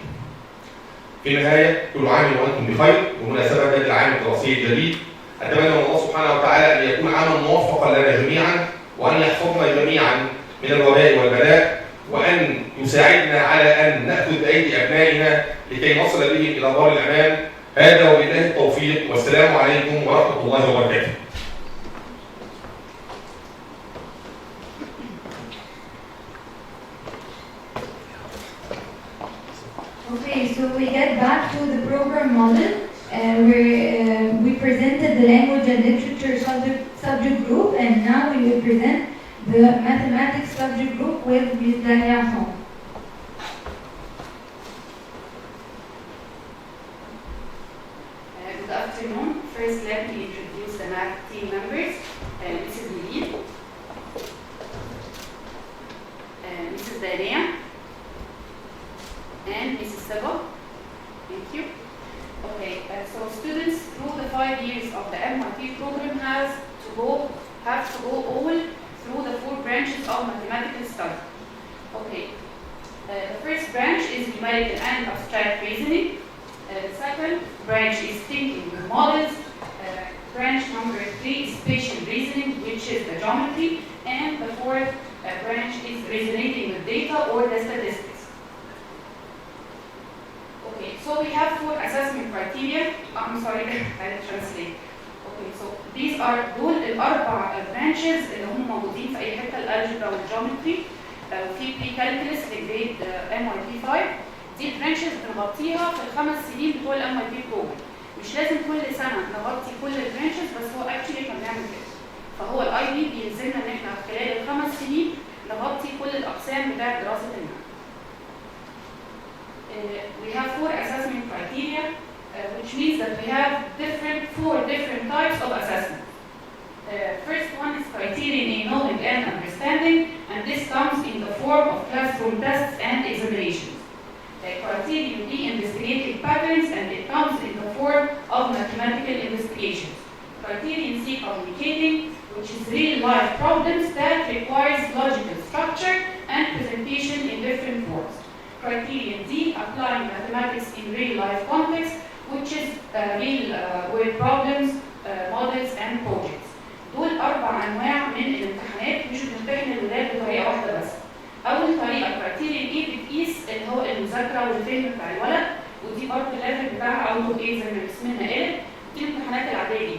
في النهايه كل عام وانتم بخير، وبمناسبه هذا العام الدراسي الجديد اتمنى من الله سبحانه وتعالى ان يكون عاما موفقا لنا جميعا، وان يحفظنا جميعا من الوباء والبلاء، وان يساعدنا على ان ناخذ بايدي ابنائنا لكي نصل بهم الى دار الامان. هذا وبالله التوفيق، والسلام عليكم ورحمه الله وبركاته. Okay, so we get back to the program model where we presented the language and literature subject group, and now we will present the mathematics subject group with Ms. Dania Hong. Good afternoon. First, let me introduce the math team members. Mrs. Lilith, Mrs. Dania, and Mrs. Saba. Thank you. Okay, so students through the 5 years of the MYP program have to go all through the 4 branches of mathematical study. Okay, The first branch is numerical and abstract reasoning. The second branch is thinking with models. Branch number 3 is spatial reasoning, which is the geometry. And the fourth branch is resonating with data or the statistics. Okay, so we have 4 assessment criteria. I'm sorry, I'll translate. Okay, so these are دول الأربع branches اللي هم موجودين في أي حتة الألجبرا والجيومتري وفي بري كالكولس لجريد MYP 5. دي البرانشز بنغطيها في ال5 سنين بتوع MYP بروجرام. مش لازم كل سنة نغطي كل البرانشز، بس هو اكشلي احنا بنعمل كده. فهو الاي بي بيلزمنا ان احنا خلال ال5 سنين نغطي كل الاقسام بتاعت دراسة المنهج. We have 4 assessment criteria, which means that we have 4 different types of assessment. First one is criterion in knowing and understanding, and this comes in the form of classroom tests and examinations. Criterion B, investigating patterns, and it comes in the form of mathematical investigations. Criterion C, communicating, which is real-life problems that requires logical structure and presentation in different forms. Criterion D, applying mathematics in real-life context, which is real-world problems, models, and projects. دول 4 أنواع من الامتحانات مش بنمتحن الولاد بطريقة واحدة بس. أول طريقة كرايتيريا إيه بتقيس اللي هو المذاكرة والفهم بتاع الولد، ودي برضه الليفل بتاعها أوتو إيه زي ما اسمنا قالت، دي الامتحانات العادية.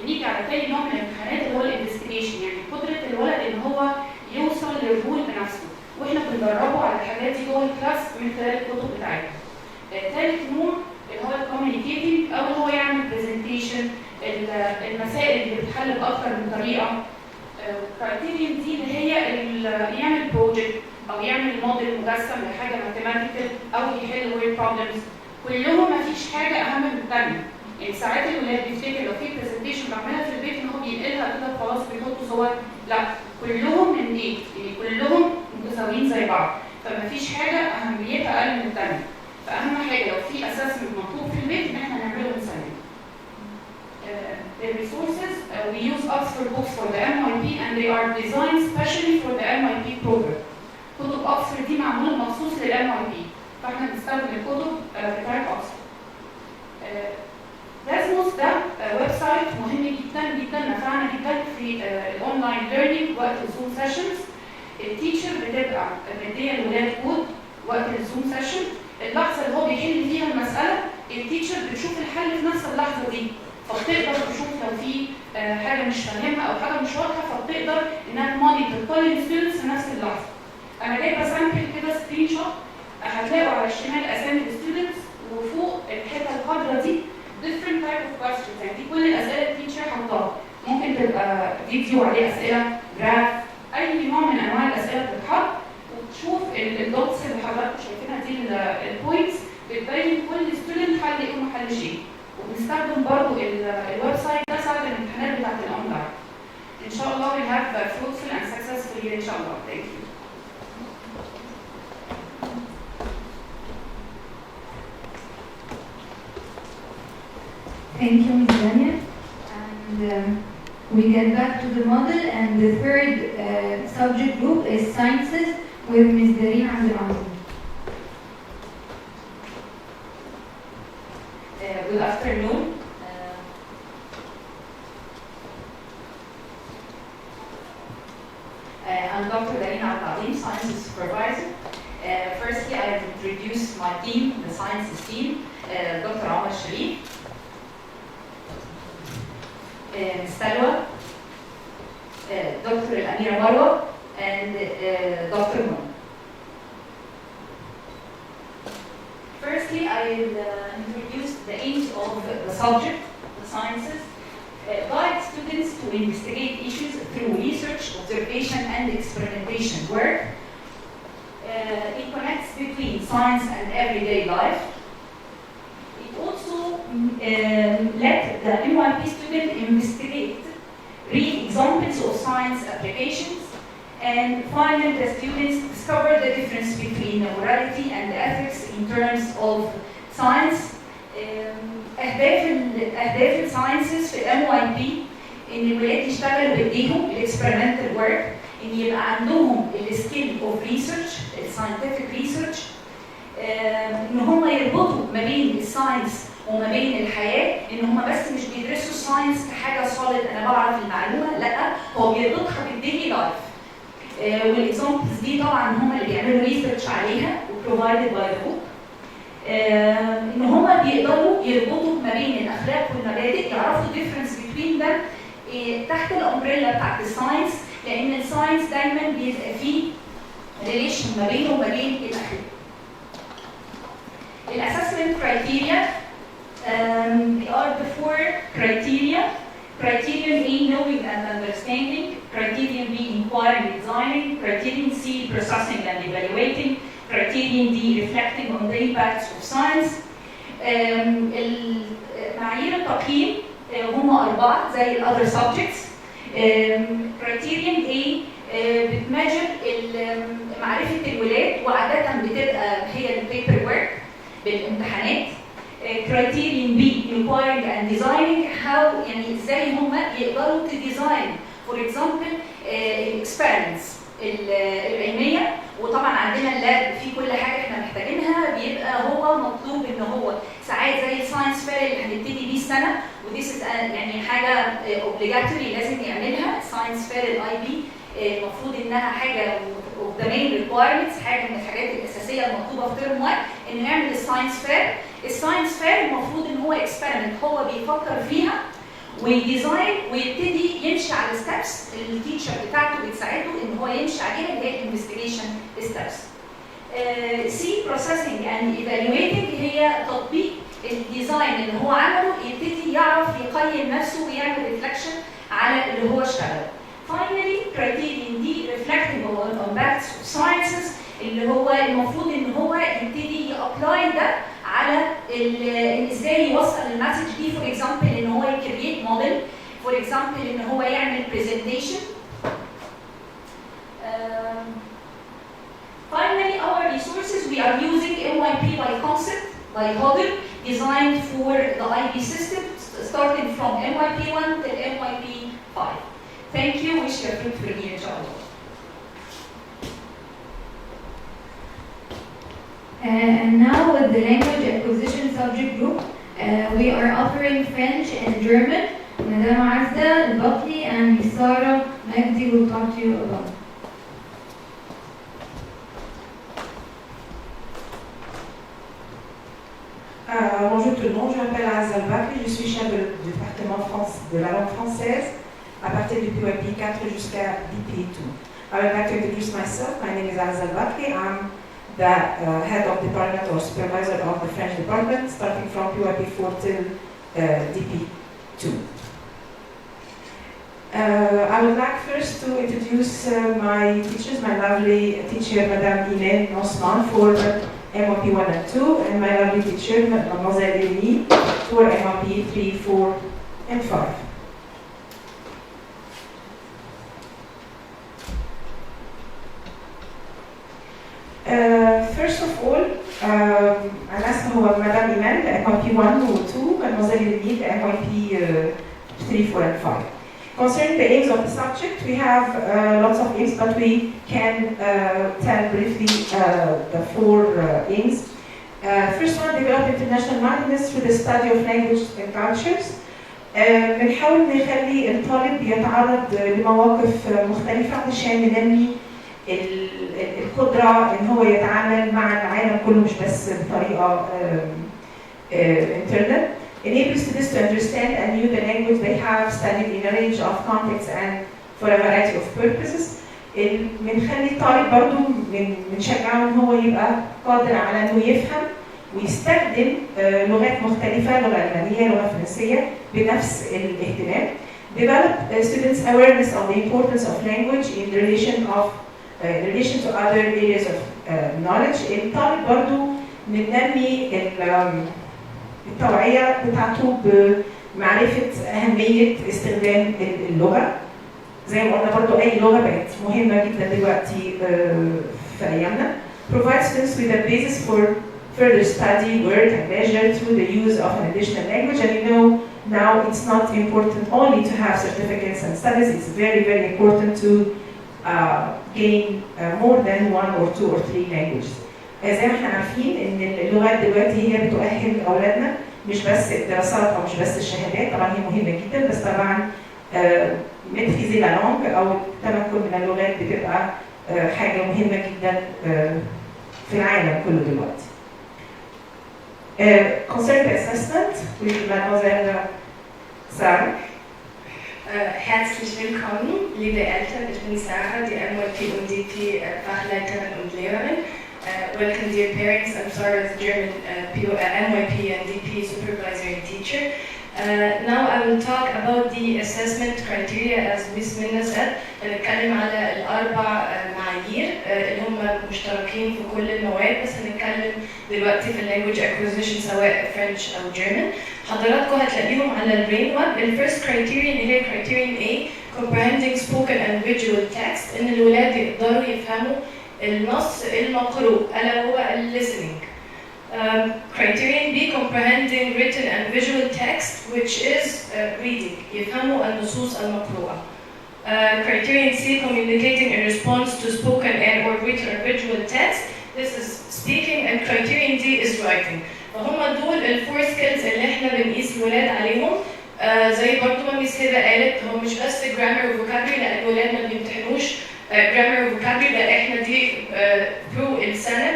بنيجي على تاني نوع من الامتحانات اللي هو الانفستيجيشن، يعني قدرة الولد إن هو يوصل للرول بنفسه، وإحنا بندربه على الحاجات دي جوه الكلاس من خلال الكتب بتاعتنا. تالت نوع اللي هو الكوميونيكيتنج، أو اللي هو يعمل برزنتيشن، المسائل اللي بتتحل بأكتر من طريقة. الكرايتيريا دي اللي هي يعمل بروجكت او يعمل موديل مجسم لحاجه ماثيماتيكال او يحل وير بروبلمز. كلهم ما فيش حاجه اهم من الثانيه. يعني ساعات الولاد بيفتكر لو في برزنتيشن بعملها في البيت ان هو بينقلها كده خلاص بيحطوا صور، لا كلهم من ايه؟ يعني كلهم متساويين زي بعض، فما فيش حاجه اهميتها اقل من الثانيه. فاهم حاجه لو في اسسمنت مطلوب في البيت ان احنا نعمله ونسلمه. The resources, we use Oxford books for the MYP, and they are designed specially for the MYP program. كتب Oxford دي معمولة مخصوص لل MYP، فاحنا بنستخدم الكتب بتاعت Oxford. راسموس ده ويب سايت مهم جدا جدا، نفعنا جدا في الاونلاين ليرنينج وقت الزوم سيشنز. التيتشر بتبقى مديه الولاد كود وقت الزوم سيشن، اللحظه اللي هو بيحل فيها المساله التيتشر بتشوف الحل في نفس اللحظه دي، فبتقدر تشوف لو في حاجه مش فاهمها او حاجه مش واضحه، فبتقدر انها تمونيتور كل الستودنتس في نفس اللحظه. انا جايبه سامبل كده سكرين شوت، هتلاقوا على الشمال اسامي الستودنتس وفوق الحته الخضراء دي different type of questions، يعني دي كل الاسئله التيتشر حطاها، ممكن تبقى فيديو عليه اسئله، جراف، اي نوع من انواع الاسئله بتتحط، وتشوف الدوتس اللي حضراتكم شايفينها دي البوينتس بتبين كل ستودنت حل ايه وما حلش ايه. وبنستخدم برضه الويب سايت ده ساعة الامتحانات بتاعت الاونلاين. ان شاء الله we have a fruitful and successful year ان شاء الله. Thank you. Thank you, Ms. Dania. And we get back to the model, and the third subject group is sciences with Ms. Darina Abdelaziz. Good afternoon. I'm Dr. Darina Abdelaziz, Sciences Supervisor. Firstly, I introduce my team, the Sciences team, Dr. Omar Sharif, Salwa, Dr. Amira Marwa, and Dr. Moon. Firstly, I will introduce the aims of the subject, the sciences, guide students to investigate issues through research, observation, and experimentation work. It connects between science and everyday life. It also let the MYP student investigate real examples of science applications, and finally the students discover the difference between morality and ethics in terms of science. أهداف الساينسز في MYP إن الولاد يشتغلوا بإيديهم experimental work, ان يبقى عندهم السكيل اوف ريسيرش، الساينتفك ريسيرش، ان هم يربطوا ما بين الساينس وما بين الحياه، ان هم بس مش بيدرسوا الساينس كحاجه صالد انا بعرف المعلومه، لا هو بيربطها بالديلي لايف. والاكزامبلز دي طبعا هم اللي بيعملوا ريسيرش عليها وبروفايدد باي ذا بوك. ان هم بيقدروا يربطوا ما بين الاخلاق والمبادئ، يعرفوا ديفرنس بين ده تحت الامبريلا بتاعت الساينس، لان الساينس دايما بيبقى فيه ريليشن ما بينه وما بين الاخلاق. الاسسمنت كرايتيريا there are the four criteria. Criterion A, knowing and understanding. Criterion B, inquiring and designing. Criterion C, processing and evaluating. Criterion D, reflecting on the impacts of science. معايير التقييم هم 4 زي ال other subjects. Criterion A بتميجر معرفة الولاد، وعادة بتبقى هي البيبر ورك بالامتحانات. Criterion B, inquiring and designing. how يعني ازاي هم يقدروا تديزاين for example الاكسبيرمنتس العلميه، وطبعا عندنا اللاب فيه كل حاجه احنا محتاجينها، بيبقى هو مطلوب ان هو ساعات زي الساينس فير اللي هنبتدي بيه السنه، ودي يعني حاجه اوبليجاتوري لازم يعملها. الساينس فير الاي بي المفروض انها حاجه اوف ذا مين ريكوايرمنتس، حاجه من الحاجات الاساسيه المطلوبه في ترم 1 انه يعمل الساينس فير. الساينس فير المفروض ان هو اكسبيرمنت هو بيفكر فيها ويديزاين ويبتدي يمشي على الستبس التيتشر بتاعته بتساعده ان هو يمشي عليها، اللي هي الانفستيجيشن ستبس. سي بروسيسنج اند ايفالويتنج هي تطبيق الديزاين اللي هو عمله، يبتدي يعرف يقيم نفسه ويعمل ريفلكشن على اللي هو اشتغله. Finally, criterion D, reflecting on facts of sciences، اللي هو المفروض ان هو يبتدي يابلاي ده على ازاي يوصل المسج دي. فور اكزامبل ان هو يكريت موديل، فور اكزامبل ان هو يعمل برزنتيشن. Finally, our resources, we are using MYP by concept by HODL, designed for the IB system, starting from MYP 1 till MYP 5. Thank you. Wish you a fruitful year, inshallah. And now with the language acquisition subject group, we are offering French and German. Madam Azda Bakli and Sarah Magdi will talk to you about. Bonjour tout le monde, je m'appelle Azda Bakli, je suis chef du département de la langue française à partir du PYP 4 jusqu'à DP2. I would like to introduce myself. My name is Azda Bakli. I'm the head of department or supervisor of the French department, starting from PYP 4 till DP2. I would like first to introduce my teachers, my lovely teacher, Madame Imen Osman, for MYP 1 and 2, and my lovely teacher, Mademoiselle Eleni, for MYP 3, 4, and 5. First of all, أنا اسمه مدام إيمان MYP 1 و 2, Mademoiselle Eleni MYP 3, 4, and 5. Concerning the aims of the subject, we have lots of aims, but we can tell briefly the 4 aims. First one, develop international mindedness through the study of language and cultures. بنحاول نخلي الطالب يتعرض لمواقف مختلفة علشان ننمي القدرة إن هو يتعامل مع العالم كله مش بس بطريقة internal. Enable students to understand and use the language they have studied in a range of contexts and for a variety of purposes. بنخلي الطالب برضه بنشجعه إن هو يبقى قادر على إنه يفهم ويستخدم لغات مختلفة، لغة ألمانية، لغة فرنسية بنفس الاهتمام. Develop students' awareness of the importance of language in relation to other areas of knowledge. الطالب برضه بننمي التوعية بتاعته بمعرفة أهمية استخدام اللغة. زي ما قلنا برضه أي لغة بقت مهمة جدا دلوقتي في أيامنا. Provide students with a basis for further study, work, and leisure through the use of an additional language. And you know now it's not important only to have certificates and studies. It's very, very important to gain more than 1 or 2 or 3 languages. زي ما احنا عارفين ان اللغات دلوقتي هي بتؤهل اولادنا مش بس الدراسات او مش بس الشهادات، طبعا هي مهمه جدا، بس طبعا ميتريزي لا لونج او التمكن من اللغات بتبقى حاجه مهمه جدا في العالم كله دلوقتي. Concerning the assessment with Mademoiselle Sarah. Herzlich willkommen, liebe Eltern. Ich bin Sarah, die MYP und DP Fachleiterin und Lehrerin. Welcome, dear parents. I'm Sarah, the German MYP and DP supervisor and teacher. Now I will talk about the assessment criteria as Ms. Minna said. هنتكلم على الأربع معايير اللي هم مشتركين في كل المواد، بس هنتكلم دلوقتي في language acquisition سواء French أو German. حضراتكم هتلاقيهم على البرين ويب. الفيرست criterion اللي هي criterion A comprehending spoken and visual text، إن الولاد يقدروا يفهموا النص المقروء ألا هو listening. Criterion B comprehending written and visual text which is reading، يفهموا النصوص المقروءة. Criterion C communicating in response to spoken and or written or visual text، this is speaking, and criterion D is writing. فهم دول الفور سكيلز اللي احنا بنقيس الولاد عليهم. زي برضه ما ميس هبه قالت، هو مش بس جرامر وفوكابري، لان الولاد ما بيمتحنوش جرامر وفوكابري، لا احنا دي ثرو السنه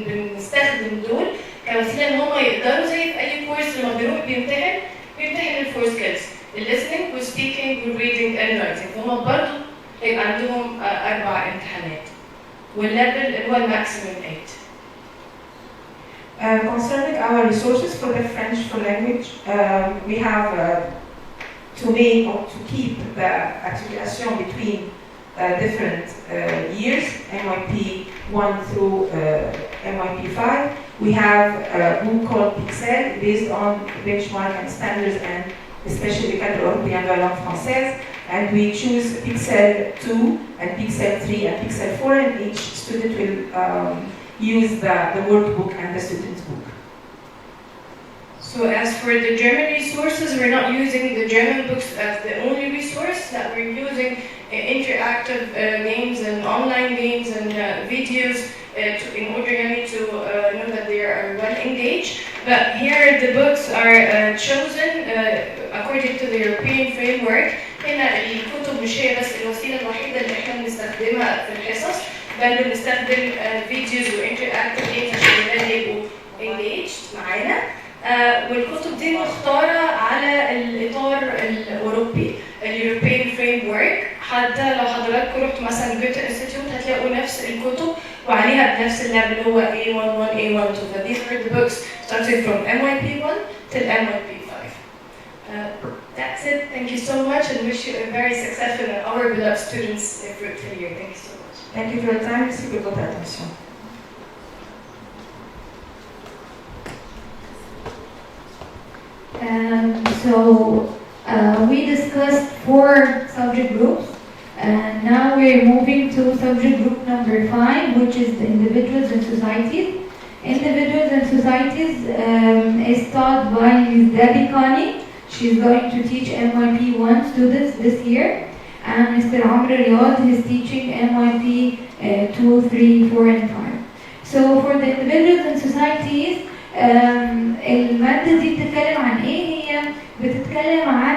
بنستخدم دول كوسيله ان هم يقدروا زي في اي كورس لما بيروح بيمتحن الفور سكيلز، الليسننج والسبيكينج والريدنج اند رايتنج، فهم برضه هيبقى عندهم 4 امتحانات، والليفل اللي هو الماكسيمم 8. Concerning our resources for the French for language, we have to make or to keep the articulation between different years, MYP 1 through MYP 5. We have a book called Pixel based on benchmark and standards and especially the cadre européen de la langue française. And we choose Pixel 2 and Pixel 3 and Pixel 4, and each student will use the workbook and the student's book. So as for the German resources, we're not using the German books as the only resource, that we're using interactive games and online games and videos in order to know that they are well engaged. But here the books are chosen according to the European framework. هنا الكتب مش هي بس الوسيلة الوحيدة اللي احنا بنستخدمها في الحصص، بل بنستخدم فيديوز وانتراكتيف جيمز عشان الولاد يبقوا engaged معانا. والكتب دي مختارة على الإطار الأوروبي اليوروبيان فريم ورك. حتى لو حضراتكم رحتوا مثلا جوته انستيتيوت هتلاقوا نفس الكتب وعليها بنفس الليفل اللي هو A11 A12. So these are the books starting from MYP 1 till MYP 5. That's it. Thank you so much and wish you a very successful and our beloved students fruitful year. Thank you so much. Thank you for your time. Merci pour votre attention. We discussed 4 subject groups, and now we're moving to subject group number 5, which is the individuals and societies. Individuals and societies is taught by Ms. Debbie Kani. She's going to teach MYP 1 students this year, and Mr. Amr Riyad is teaching MYP 2, 3, 4, and 5. So for the individuals and societies, المادة دي بتتكلم عن ايه؟ هي بتتكلم عن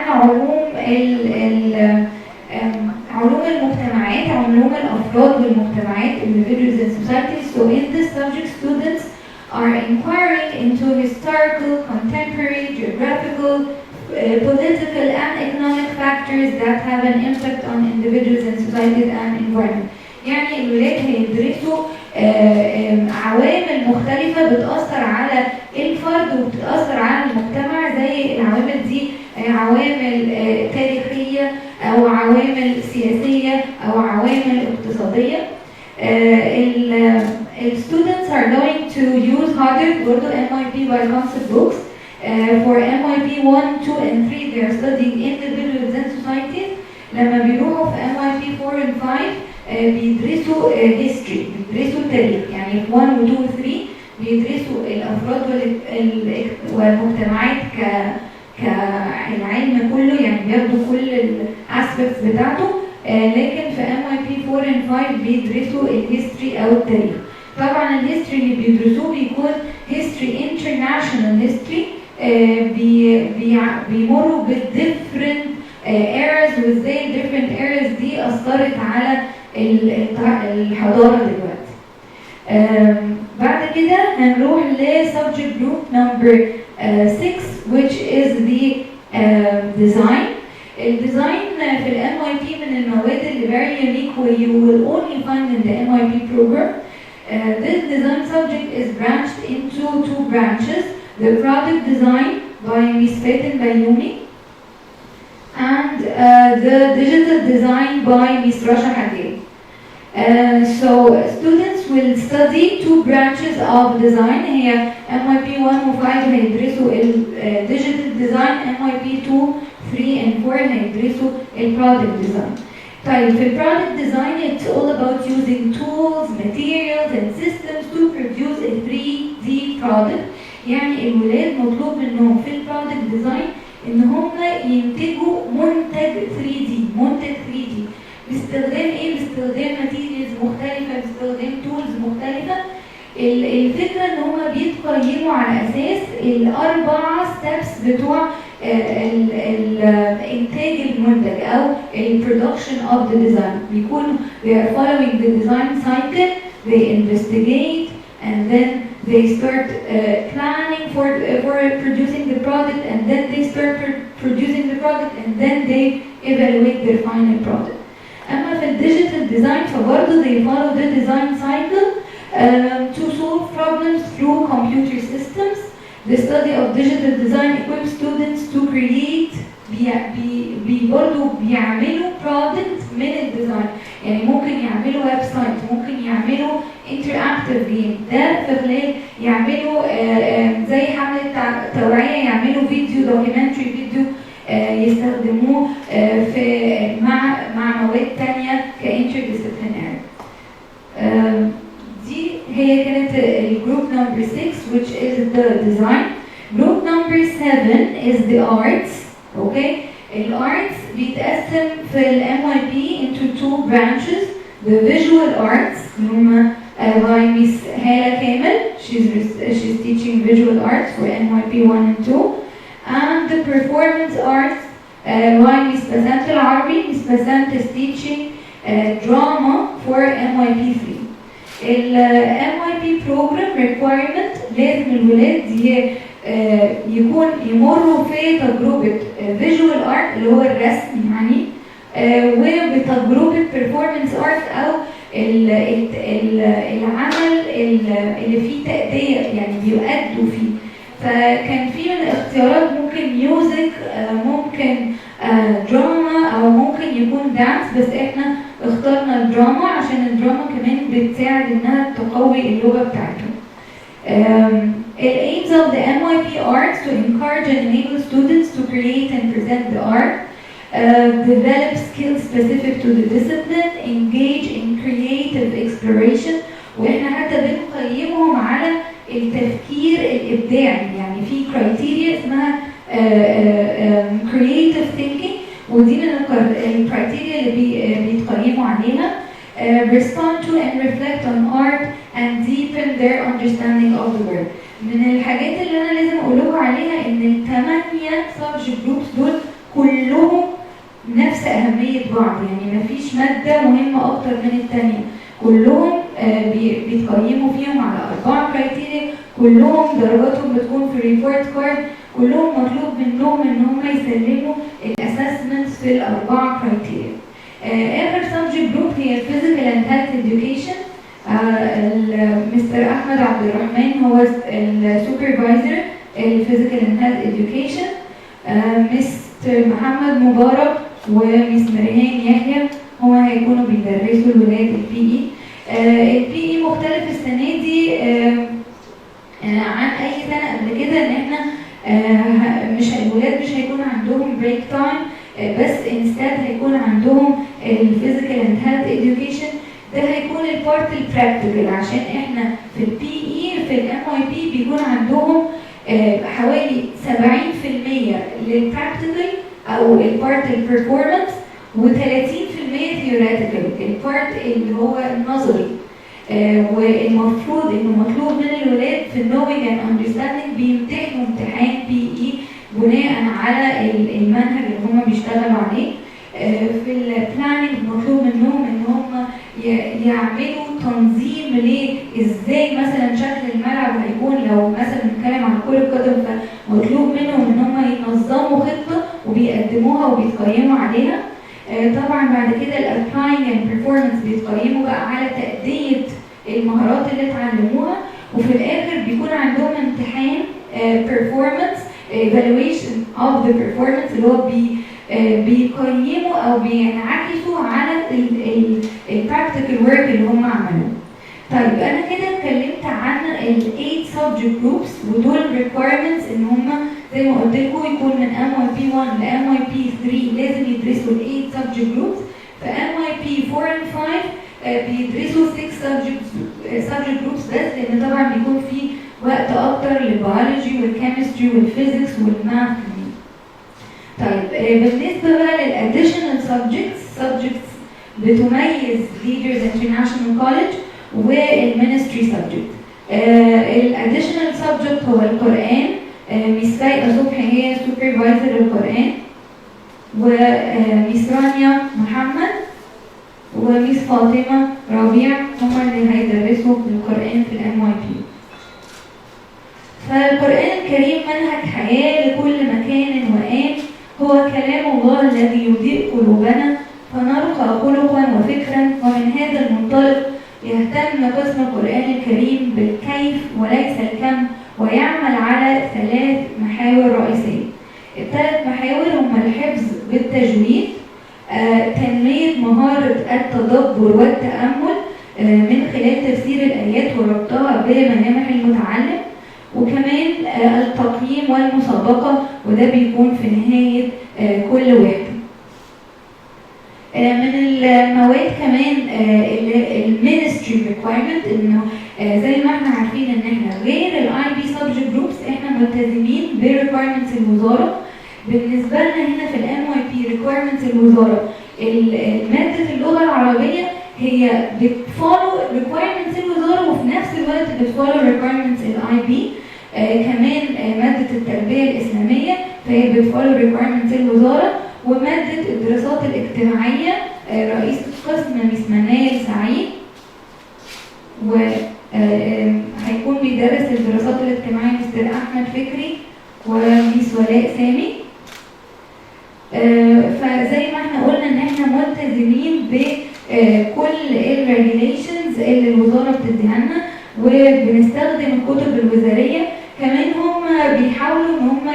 علوم المجتمعات، علوم الافراد والمجتمعات individuals and societies. So in this subject, students are inquiring into historical, contemporary, geographical, political and economic factors that have an impact on individuals and societies and environment. يعني الولاد هيدرسوا عوامل مختلفة بتأثر على الفرد وبتأثر على المجتمع، زي العوامل دي عوامل تاريخية أو عوامل سياسية أو عوامل اقتصادية. Students are going to use harder برضو MYP by concept books. For MYP 1, 2, and 3 they are studying individuals and societies. لما بيروحوا في MYP 4 and 5 بيدرسوا history، بيدرسوا التاريخ. يعني في 1 و 2 و 3 بيدرسوا الافراد والمجتمعات كالعلم كله، يعني بياخدوا كل الاسبكتس بتاعته. لكن في MYP 4 and 5 بيدرسوا الهيستوري أو التاريخ. طبعا الهيستوري اللي بيدرسوه بيكون history international history. بيمروا بالديفرنت eras وازاي different eras دي أثرت على الحضارة دلوقتي. بعد كده هنروح ل subject group number 6 which is the design. الديزاين في ال MYP من المواد اللي very unique where you will only find in the MYP program. This design subject is branched into two branches: the product design by Miss Fatin Bayoumi and the digital design by Miss Rasha Hadid. So students will study two branches of design. هي MYP 1 و 5 هيدرسوا digital design, MYP 2, 3 and 4 هيدرسوا product design. طيب في product design it's all about using tools, materials and systems to produce a 3D product. يعني الولاد مطلوب منهم في product design ان هم ينتجوا منتج 3D، منتج 3D باستخدام ايه؟ باستخدام ماتيريالز مختلفه، باستخدام تولز مختلفه. الفكره ان هم بيتقيموا على اساس الاربع ستيبس بتوع انتاج المنتج او البرودكشن اوف ذا ديزاين. بيكونوا they are following the design cycle, they investigate and then they start planning for producing the product, and then they start producing the product, and then they evaluate their final product. أما في الديجيتال ديزاين فبرضه they follow the design cycle to solve problems through computer systems. The study of digital design equips students to create برضه بيعملوا product من الديزاين. يعني ممكن يعملوا ويب سايت، ممكن يعملوا interactive game، ده في خلال يعملوا زي حملة توعية، يعملوا فيديو دوكيومنتري، فيديو يستخدموه في مع مواد تانية كinterdisciplinary. دي هي كانت الجروب نمبر 6 which is the design. Group number 7 is the arts. Okay, الارتس بيتقسم في ال MYP into two branches: the visual arts اللي هما by Miss هالة كامل, she's teaching visual arts for MYP 1 and 2, and the performance arts by Miss Basant Al-Arabi. Miss Basant is teaching drama for MYP 3. ال MYP program requirement لازم الولاد يكون يمروا في تجربة visual art اللي هو الرسم يعني، وبتجربة performance art أو العمل اللي فيه تأدية يعني بيؤدوا فيه. فكان في من الاختيارات ممكن ميوزك، ممكن دراما، أو ممكن يكون دانس، بس احنا اخترنا الدراما عشان الدراما كمان بتساعد انها تقوي اللغة بتاعتهم. It aims of the MYP arts to encourage and enable students to create and present the art, develop skills specific to the discipline, engage in creative exploration. واحنا حتى بنقيمهم على التفكير الابداعي، يعني في criteria اسمها creative thinking، ودي من الكرايتيريا اللي بيتقيموا عليها. Respond to and reflect on art and deepen their understanding of the world. من الحاجات اللي انا لازم اقولكم عليها ان ال8 subject groups دول كلهم نفس اهمية بعض، يعني مفيش مادة مهمة اكتر من الثانية، كلهم بيتقيموا فيهم على 4 كرايتيريا، كلهم درجاتهم بتكون في ريبورت كارد، كلهم مطلوب منهم ان هم يسلموا الاسسمنتس في ال4 كرايتيريا. اخر سبجكت جروب هي physical and health education. مستر احمد عبد الرحمن هو السوبرفايزر الفيزيكال اند هيلث education. مستر محمد مبارك ومس مريهان يحيى هما هيكونوا بيدرسوا الولاد البي اي. البي اي مختلف السنه دي عن اي سنه قبل كده، ان احنا الولاد مش هيكون عندهم بريك تايم، بس انستاد هيكون عندهم الفيزيكال اند هيلث education. ده هيكون البارت البراكتيكال، عشان احنا في البي اي في الام واي بي بيكون عندهم حوالي 70% للبراكتيكال او البارت البرفورمانس و30% 100% theoretical، البارت اللي هو النظري. والمفروض انه مطلوب من الولاد في knowing and understanding بيمتحنوا امتحان PE بناء على المنهج اللي هم بيشتغلوا عليه. في البلاننج مطلوب منهم ان هم يعملوا تنظيم ازاي مثلا شكل الملعب هيكون، لو مثلا بنتكلم عن كرة قدم فمطلوب منهم ان هم ينظموا خطة وبيقدموها وبيتقيموا عليها. طبعا بعد كده الابلاينج اند بيرفورمانس بيتقيموا بقى على تأدية المهارات اللي اتعلموها، وفي الاخر بيكون عندهم امتحان performance evaluation of the performance اللي هو بيقيموا او بينعكسوا على البراكتيكال ورك اللي هم عملوه. طيب انا كده اتكلمت عن ال 8 subject groups، ودول requirements ان هم زي ما قلت لكم يكون من MYP 1 ل MYP 3 لازم يدرسوا ال 8 subject groups. في MYP 4 and 5 بيدرسوا 6 subject groups بس، لان طبعا بيكون في وقت اكتر للبيولوجي والكيمستري والفيزيكس والماث كمان. طيب بالنسبه بقى للاديشنال subjects بتميز Leaders International College والمينستري سبجكت. الاديشنال سبجكت هو القرآن، ميس فايقة صبحي هي سوبرفايزر القرآن، وميس رانيا محمد وميس فاطمة ربيع هما اللي هيدرسوا القرآن في MYP. فالقرآن الكريم منهج حياة لكل مكان وآن، هو كلام الله الذي يضيء قلوبنا فنرقى خلقا وفكرا، ومن هذا المنطلق يهتم قسم القرآن الكريم بالكيف وليس الكم، ويعمل على 3 محاور رئيسية. ال3 محاور هم الحفظ بالتجويد، تنمية مهارة التدبر والتأمل من خلال تفسير الآيات وربطها بملامح المتعلم، وكمان التقييم والمسابقة، وده بيكون في نهاية كل وحدة. من المواد كمان المينستري ريكوايرمنت، انه زي ما احنا عارفين ان احنا غير الاي بي سبجكت جروبس احنا ملتزمين بريكوايرمنتس الوزاره. بالنسبه لنا هنا في الام واي بي ريكوايرمنتس الوزاره ماده اللغه العربيه هي بتفولو ريكوايرمنتس الوزاره، وفي نفس الوقت بتفولو ريكوايرمنتس الاي بي. كمان ماده التربيه الاسلاميه فهي بتفولو ريكوايرمنتس الوزاره، ومادة الدراسات الاجتماعية رئيس قسم ميس منال سعيد، وهيكون بيدرس الدراسات الاجتماعية مستر أحمد فكري وميس ولاء سامي. فزي ما احنا قلنا ان احنا ملتزمين بكل الريجيليشنز اللي الوزارة بتديها لنا، وبنستخدم الكتب الوزارية. كمان هم بيحاولوا ان هم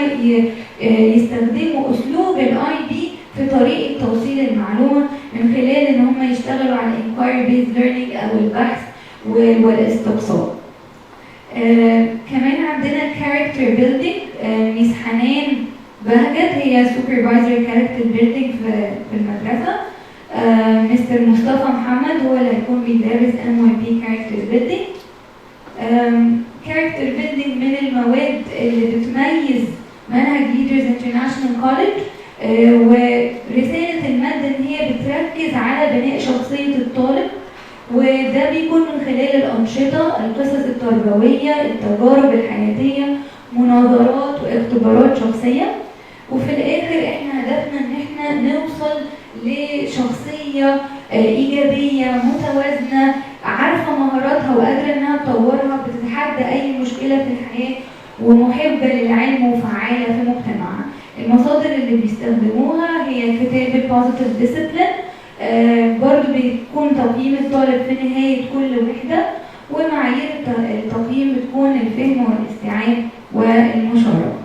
يستخدموا اسلوب الاي بي في طريقه توصيل المعلومه من خلال ان هم يشتغلوا على inquiry based learning او البحث والاستقصاء. كمان عندنا character building، ميس حنان بهجت هي supervisor character building في المدرسه. مستر مصطفى محمد هو اللي هيكون بيدرس MYP character building. character building من المواد اللي بتميز منهج Leaders International College، ورسالة المادة ان هي بتركز على بناء شخصية الطالب، وده بيكون من خلال الأنشطة، القصص التربوية، التجارب الحياتية، مناظرات واختبارات شخصية. وفي الآخر احنا هدفنا ان احنا نوصل لشخصية إيجابية متوازنة، عارفة مهاراتها وقادرة انها تطورها، بتتحدى أي مشكلة في الحياة، ومحبة للعلم وفعالة في مجتمعها. المصادر اللي بيستخدموها هي كتاب البوزيتيف ديسيبلين، برضو بيكون تقييم الطالب في نهاية كل وحدة، ومعايير التقييم بتكون الفهم والاستيعاب والمشاركة.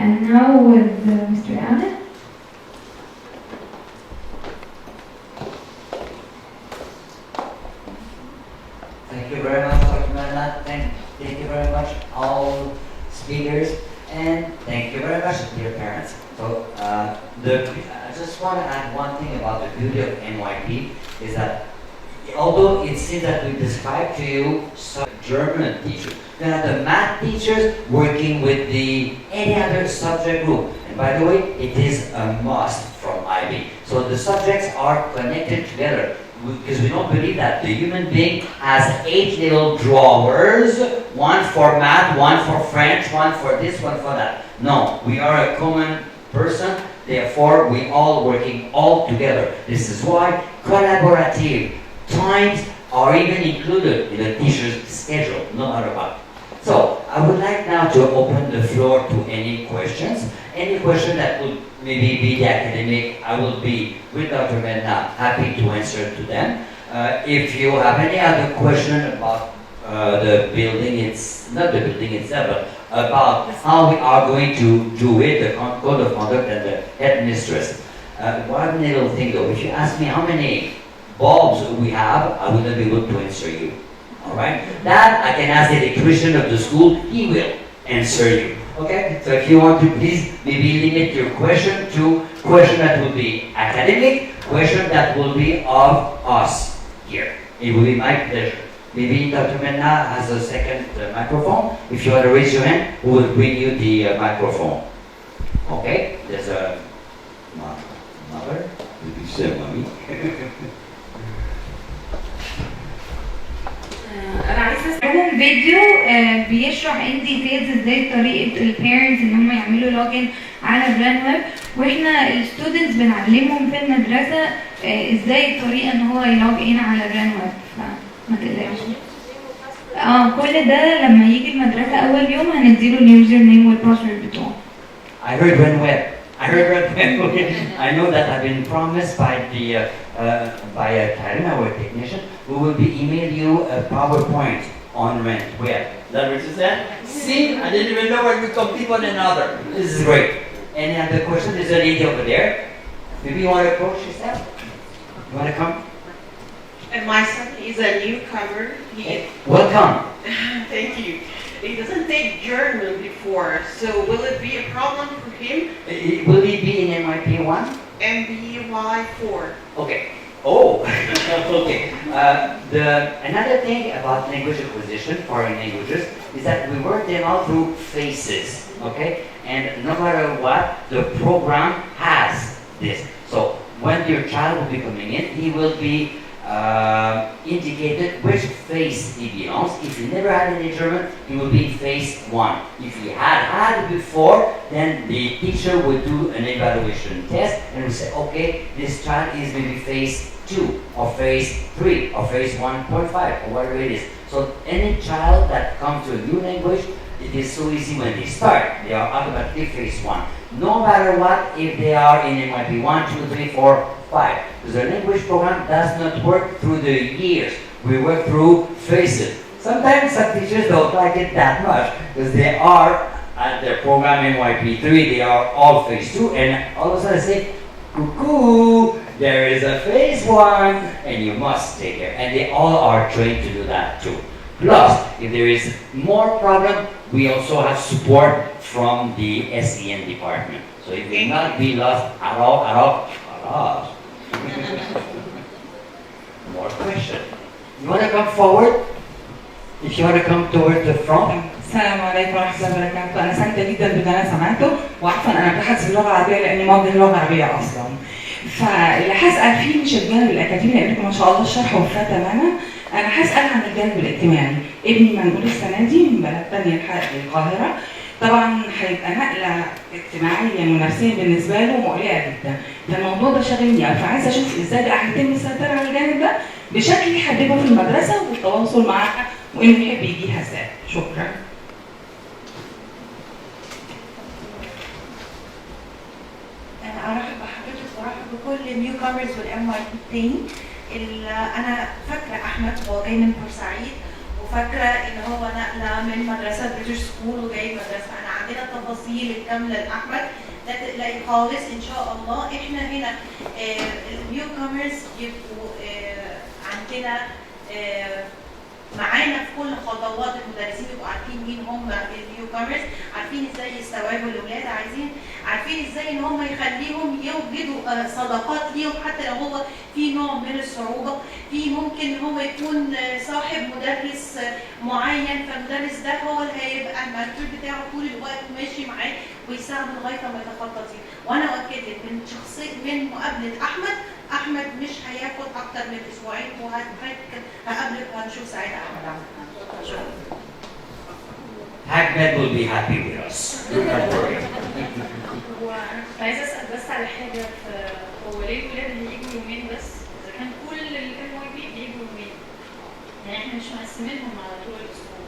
And now with Mr. Allen. Thank you very much, Dr. Manna. Thank you very much, all speakers, and thank you very much, dear parents. So, I just want to add one thing about the beauty of MYP is that although it seems that we described to you some German teachers, we have the math teachers working with any other subject group. And by the way, it is a must from IB MYP. So the subjects are connected together because we don't believe that the human being has 8 little drawers, one for math, one for French, one for this, one for that. No, we are a common person, therefore we all working all together. This is why collaborative times are even included in a teacher's schedule, no matter what. So I would like now to open the floor to any questions. Any question that would maybe be the academic, I will be with Dr. Medna happy to answer to them. If you have any other question about the building, it's not the building itself, but about how we are going to do it, the code of conduct and the headmistress. One little thing though, if you ask me how many bulbs we have, I will not be able to answer you. Alright? That I can ask the electrician of the school, he will answer you. Okay? So if you want to please maybe limit your question to question that will be academic, question that will be of us here. It will be my pleasure. Maybe Dr. Menna has a second microphone. If you want to raise your hand, we will bring you the microphone. Okay? There's a mother. Maybe she's a mommy. انا عايزه اسمعهم فيديو بيشرح ان ديتيلز ازاي طريقه البيرنتس ان هم يعملوا لوجن على بران ويب، واحنا الستودنتس بنعلمهم في المدرسه ازاي الطريقه ان هو يلوج ان على بران ويب، فما تقلقش. كل ده لما يجي المدرسه اول يوم هنديله اليوزر نيم والباسورد بتوعه. I heard Brand Web. I heard Brand Web. Okay. I know that I've been promised by Karen, our technician, who will be email you a PowerPoint on Rent Web. Is that what you said? See, I didn't even know when we compete one another. This is great. Any other question? There's a lady over there. Maybe you want to approach yourself? You want to come? And my son is a newcomer. Welcome. Thank you. He doesn't take German before, so will it be a problem for him? Will he be in MYP 1? MBY 4. Okay. Oh, okay. Another thing about language acquisition, foreign languages, is that we work them out through phases, okay? And no matter what, the program has this. So when your child will be coming in, he will be indicated which phase he belongs. If he never had any German, he will be in phase 1. If he had before, then the teacher will do an evaluation test and will say, okay, this child is maybe phase 2 or phase 3 or phase 1.5 or whatever it is. So any child that comes to a new language, it is so easy when they start. They are automatically phase 1. No matter what, if they are in MYP 1, 2, 3, 4, 5. Because the language program does not work through the years. We work through phases. Sometimes some teachers don't like it that much because they are at their program MYP 3, they are all phase 2, and all of a sudden say, cuckoo, there is a phase 1, and you must take care. And they all are trained to do that too. Plus, if there is more problem, we also have support from the SEN department. So it will not be lost at all. More question. You want to come forward? If you want to come toward the front. السلام عليكم ورحمة الله وبركاته. أنا سعيدة جدا باللي أنا سمعته، وعارفة أنا بتحدث اللغة العربية لأني موجه لغة عربية أصلا. فاللي هسأل فيه مش الجانب الأكاديمي لأنكم ما شاء الله الشرح وفاه تماما. أنا هسأل عن الجانب الاجتماعي. ابني منقول السنة دي من بلد تانية للقاهرة. طبعا هيبقى نقلة اجتماعيا ونفسيا بالنسبة له مقلقة جدا. فالموضوع ده شاغلني قوي، فعايزة أشوف إزاي ده هيتم السيطرة على الجانب ده بشكل يحببه في المدرسة والتواصل معاها وإنه يحب يجيها إزاي. شكرا. أنا أرحب بحضرتك وأرحب بكل النيو كامرز والMYP تاني. أنا فاكرة أحمد هو جاي من بورسعيد وفاكرة إن هو نقلة من مدرسة بريتش سكول وجاي مدرسة. أنا عندنا التفاصيل الكاملة لأحمد، لا تقلقي خالص إن شاء الله. إحنا هنا النيو كامرز يبقوا عندنا معانا في كل خطوات. المدرسين يبقوا عارفين مين هم النيو كامرز، عارفين ازاي يستوعبوا الاولاد، عارفين ازاي ان هم يخليهم يوجدوا صداقات ليهم حتى لو هو في نوع من الصعوبه. في ممكن هو يكون صاحب مدرس معين، فالمدرس ده هو اللي هيبقى المنتور بتاعه طول الوقت ماشي معاه ويساعده لغايه ما يتخطى فيه. وانا اؤكد لك من مقابله احمد مش هياخد اكتر من اسبوعين، وهقابلك وهنشوف ساعتها احمد عمل. شكرا. Ahmed will be happy with us. Don't worry. عايزه اسال بس على حاجه، هو ليه الولاد اللي يجوا يومين بس؟ اذا كان كل اللي كان MYP بيجوا يومين، يعني احنا مش مقسمينهم على طول الاسبوع.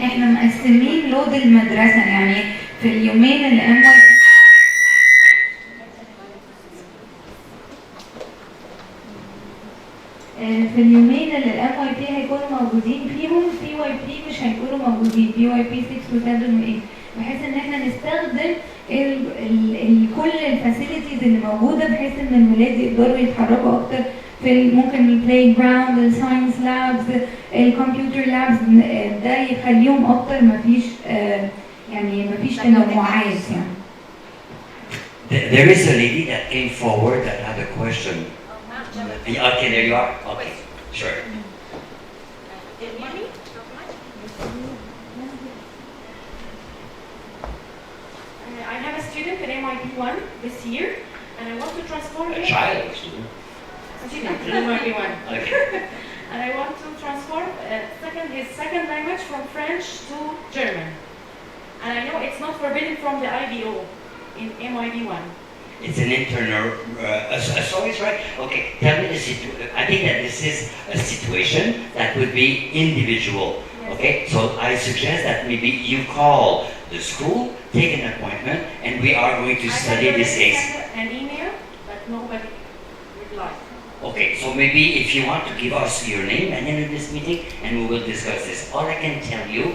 احنا مقسمين لود المدرسه، يعني في اليومين اللي MYP في اليومين اللي MYP هيكونوا موجودين فيهم PYP مش هيكونوا موجودين، PYP 6 و 7 و 8، بحيث ان احنا نستخدم كل الفاسيلتيز اللي موجوده بحيث ان الولاد يقدروا يتحركوا اكتر في ممكن البلاي جراوند، الساينس لابس، الكمبيوتر لابس، ده يخليهم اكتر مفيش تنوعات يعني. There is a lady that came forward that had a question. Okay, there you are. Okay, sure. I have a student in MYP 1 this year, and I want to transform A him. child or student? A student in MYP 1. Okay. And I want to transform his second language from French to German. And I know it's not forbidden from the IBO in MYP 1. It's an internal, so it's right. Okay, tell me the situation. I think that this is a situation that would be individual. Yes. Okay, so I suggest that maybe you call the school, take an appointment, and we are going to study this case. I sent an email, but nobody replied. Okay, so maybe if you want to give us your name and then in this meeting, and we will discuss this. All I can tell you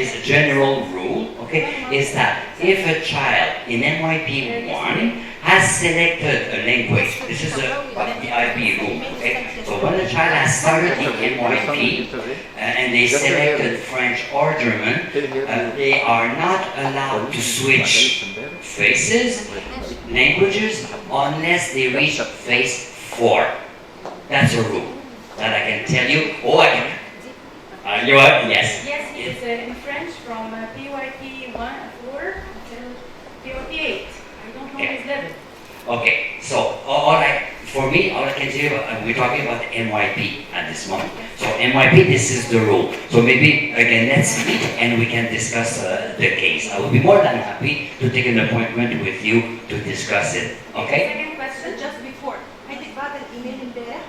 is a general rule, okay, is that if a child in MYP 1 has selected a language, this is the IB rule, okay, so when a child has started the MYP and they selected French or German, they are not allowed to switch phases, languages, unless they reach phase 4. That's a rule that I can tell you. Oh, I can. You are? Yes. Yes, it's in French from PYP 4 until PYP 8. I don't know his level. Okay, so all I can tell you, we're talking about MYP at this moment. So MYP, this is the rule. So maybe, again, let's meet and we can discuss the case. I will be more than happy to take an appointment with you to discuss it. Okay? Second question, just before. حضرتك بعد الايميل امبارح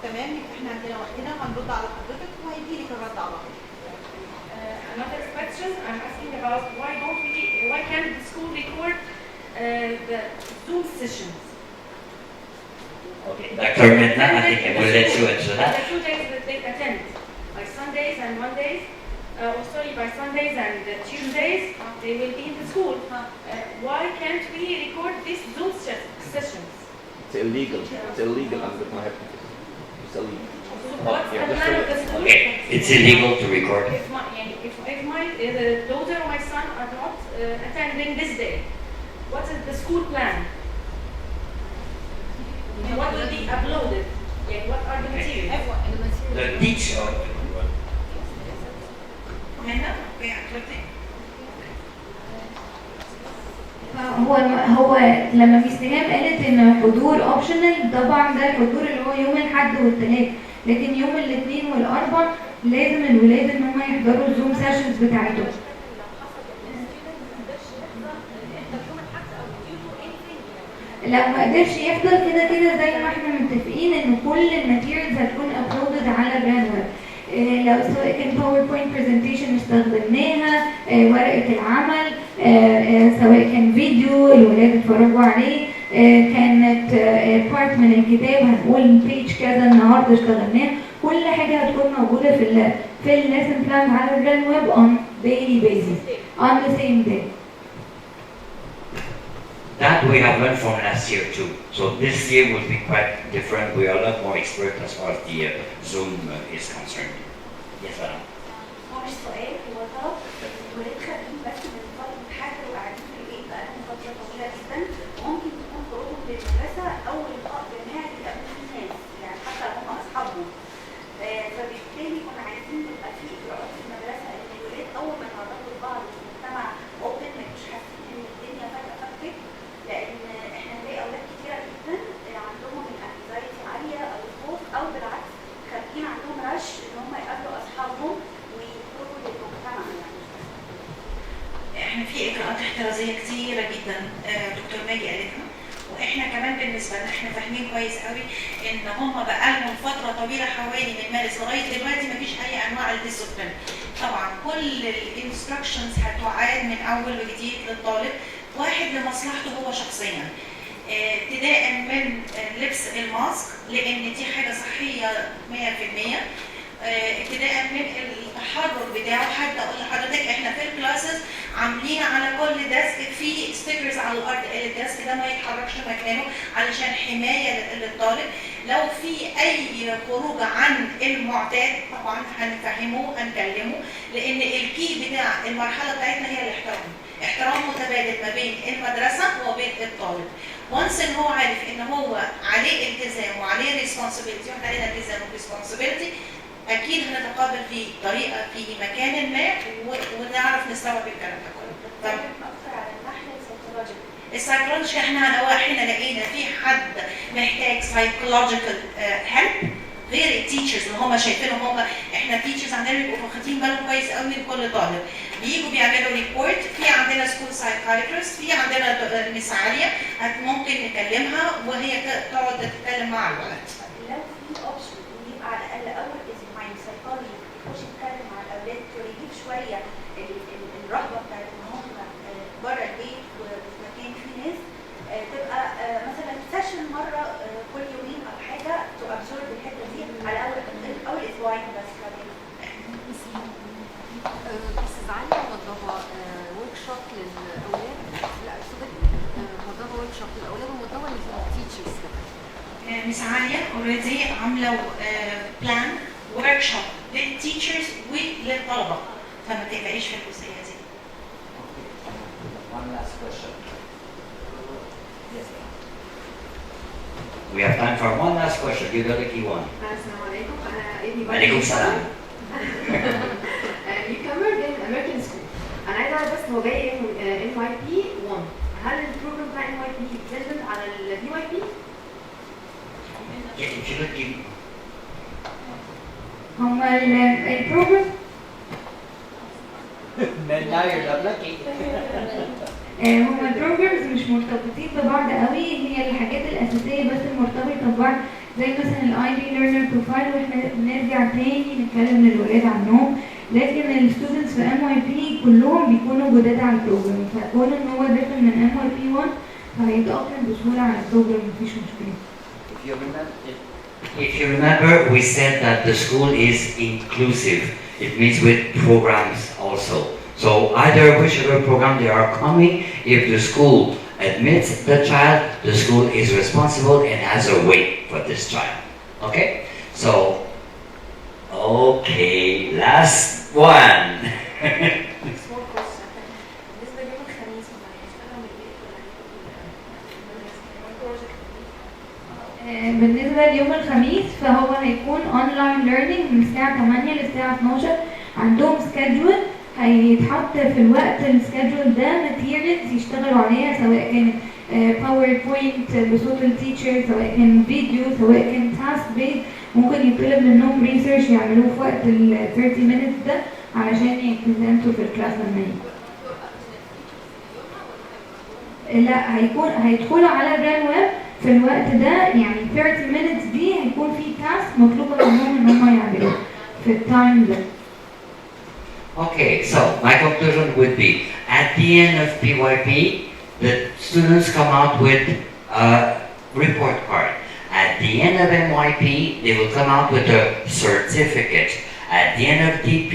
تمام، احنا عندنا وقتنا هنرد على حضرتك وهيجي لك الرد على طول. Another question I'm asking about why can't the school record the Zoom sessions? Okay. Dr. Medna, I think I will let you answer that. The 2 days that they attend, by Sundays and Mondays, by Sundays and Tuesdays, they will be in the school. Why can't we record these Zoom sessions? It's illegal. It's illegal under my opinion. It's illegal. What's the plan of the school? Okay, it's illegal to record. If my daughter or my son are not attending this day, what is the school plan? And what will be uploaded? Like what are the materials? The teacher. هو لما ميس نهام قالت ان حضور اوبشنال، طبعا ده الحضور اللي هو يوم الاحد والثلاث، لكن يوم الاثنين والاربع لازم الولاد ان هم يحضروا الزوم سيشنز بتاعتهم. لو ما قدرش يحضر كده زي ما احنا متفقين ان كل الماتيريالز هتكون ابلودد على الرانويب. لو سواء كان باوربوينت برزنتيشن استخدمناها، ورقه العمل، سواء كان فيديو الولاد اتفرجوا عليه، كانت بارت من الكتاب هنقول بيج كذا النهارده اشتغلناه، كل حاجه هتكون موجوده في الليسن بلان على الرانويب on daily basis on the same day. that we have learned from last year too. So this year will be quite different. We are a lot more expert as far as the Zoom is concerned. Yes, madam. هو مش سؤال، هو طلب الولاد خارجين بس من فترة حتى لو قاعدين في البيت بقالهم فترة طويلة جدا، وممكن تكون خروجهم للمدرسة أول لقاء جماعي بيقابلوا فيه ناس، يعني حتى لو هم أصحابهم. فبالتالي كنا عايزين يبقى في إجراءات في المدرسة إن الولاد أول ما يتعرفوا لبعض في المجتمع أوبن ما يبقوش حاسين إن الدنيا فجأة فكت، لأن إحنا هنلاقي أولاد كتيرة جدا عندهم الأنكزايتي عالية أو الخوف، أو بالعكس خارجين عندهم رش إن هم يقابلوا أصحابهم ويخرجوا للمجتمع يعني. احنا في اجراءات احترازيه كتيره جدا دكتور ماجي قالتها، واحنا كمان بالنسبه لنا احنا فاهمين كويس قوي ان هم بقالهم فتره طويله حوالي من مارس لغايه دلوقتي مفيش اي انواع الديسبلين. طبعا كل الانستراكشنز هتعاد من اول وجديد للطالب، واحد لمصلحته هو شخصيا، ابتداء من لبس الماسك لان دي حاجه صحيه 100%، ابتداء من التحرك بتاعه. حتى اقول لحضرتك احنا في الكلاسز عاملين على كل ديسك في ستيكرز على الارض، الديسك ده ما يتحركش مكانه علشان حمايه للطالب. لو في اي خروج عن المعتاد طبعا هنفهمه هنكلمه، لان الكي بتاع المرحله بتاعتنا هي الاحترام، احترام متبادل ما بين المدرسه وبين الطالب. وانس ان هو عارف ان هو عليه التزام وعليه ريسبونسبيلتي، واحنا علينا التزام وريسبونسبيلتي، اكيد هنتقابل في طريقه في مكان ما ونعرف نستوعب الكلام ده كله. طب اكثر على الناحيه السيكولوجيه. السايكولوجي احنا لقينا في حد محتاج سايكولوجيكال هيلب غير التيتشرز اللي هم شايفينهم هم احنا التيتشرز عندنا بيبقوا واخدين بالهم كويس قوي من كل طالب، بييجوا بيعملوا ريبورت. في عندنا سكول سايكايترست، في عندنا مس عاليه ممكن نكلمها وهي تقعد تتكلم مع الولد. لو في اوبشن يبقى على الاقل اول اسبوعين سايكولوجي يخش يتكلم مع الاولاد ويجيب شويه الرهبه بتاعت ان هم بره البيت وفي مكان فيه ناس، تبقى مثلا سيشن مره كل يومين او حاجه تو ابزورب الحته دي على اول اسبوعين بس. بس علي موضوع ورك شوب للاولاد، لا اقصد موضوع ورك شوب للاولاد وموضوع للتيتشرز كمان. مس عاليه اوريدي عامله بلان ورك شوب للتيتشرز وللطلبه، فما تقلقيش في الجزئيه دي. One last question. Yes. We have time for one last question. Give the lucky one. السلام عليكم، انا ابني عليكم السلام. newcomer in American school. انا عايزه اعرف بس هو جاي من MYP 1. هل البروجرام بتاع MYP ديبندنت على ال MYP؟ Yeah, if you could give. هما البروجرام Now you're not lucky. هما البروجرامز مش مرتبطين ببعض قوي، هي الحاجات الأساسية بس المرتبطة ببعض، زي مثلا الاي بي ليرنر بروفايل، واحنا بنرجع تاني نتكلم للولاد عنهم. لكن الستودنتس في MYP كلهم بيكونوا جداد على البروجرام، فكون ان هو داخل من MYP 1 فهيتأقلم بسهولة على البروجرام، مفيش مشكلة. If you remember, we said that the school is inclusive. It means with programs also. So either whichever program they are coming, if the school admits the child, the school is responsible and has a weight for this child. Okay? So, okay, last one. بالنسبة ليوم الخميس فهو هيكون اونلاين ليرنينج من الساعة 8 للساعة 12. عندهم سكادجول هيتحط في الوقت السكادجول ده ماتيريالز يشتغلوا عليها، سواء كانت باوربوينت بصوت التيتشر، سواء كان فيديو، سواء كان تاسك بيز، ممكن يطلب منهم ريسيرش يعملوه في وقت ال 30 minutes ده علشان يبريزنتوا في الكلاس لما يجي. لا هيدخلوا على الران ويب في الوقت ده، يعني 30 minutes دي هيكون في تاسك مطلوبة منهم ان هم يعملوه في التايم ده. Okay, so my conclusion would be, at the end of PYP, the students come out with a report card. At the end of MYP, they will come out with a certificate. At the end of DP,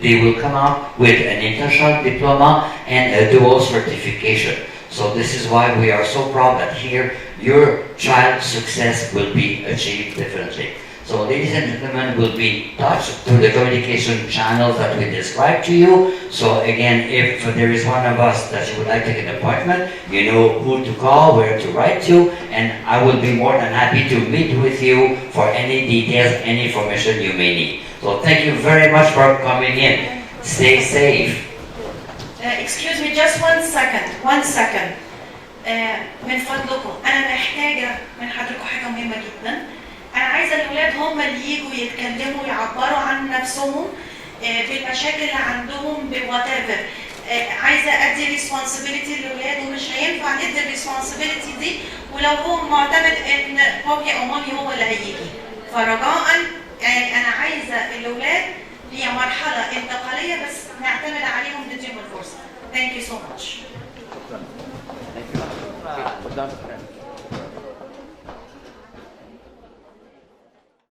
they will come out with an international diploma and a dual certification. So this is why we are so proud that here your child's success will be achieved differently. So ladies and gentlemen, will be touched through the communication channels that we described to you. So again, if there is one of us that you would like to get an appointment, you know who to call, where to write to, and I will be more than happy to meet with you for any details, any information you may need. So thank you very much for coming in. Stay safe. Excuse me just one second. من فضلكم أنا محتاجة من حضراتكم حاجة مهمة جدا. أنا عايزة الأولاد هم اللي يجوا يتكلموا يعبروا عن نفسهم بالمشاكل اللي عندهم بwhatever. عايزة أدي responsibility للأولاد ومش هينفع ندي responsibility دي ولو هو معتمد إن بابي أو مامي هو اللي هيجي. فرجاءً يعني أنا عايزة الأولاد هي مرحلة انتقالية بس نعتمد عليهم نديهم الفرصة. Thank you so much. Thank you.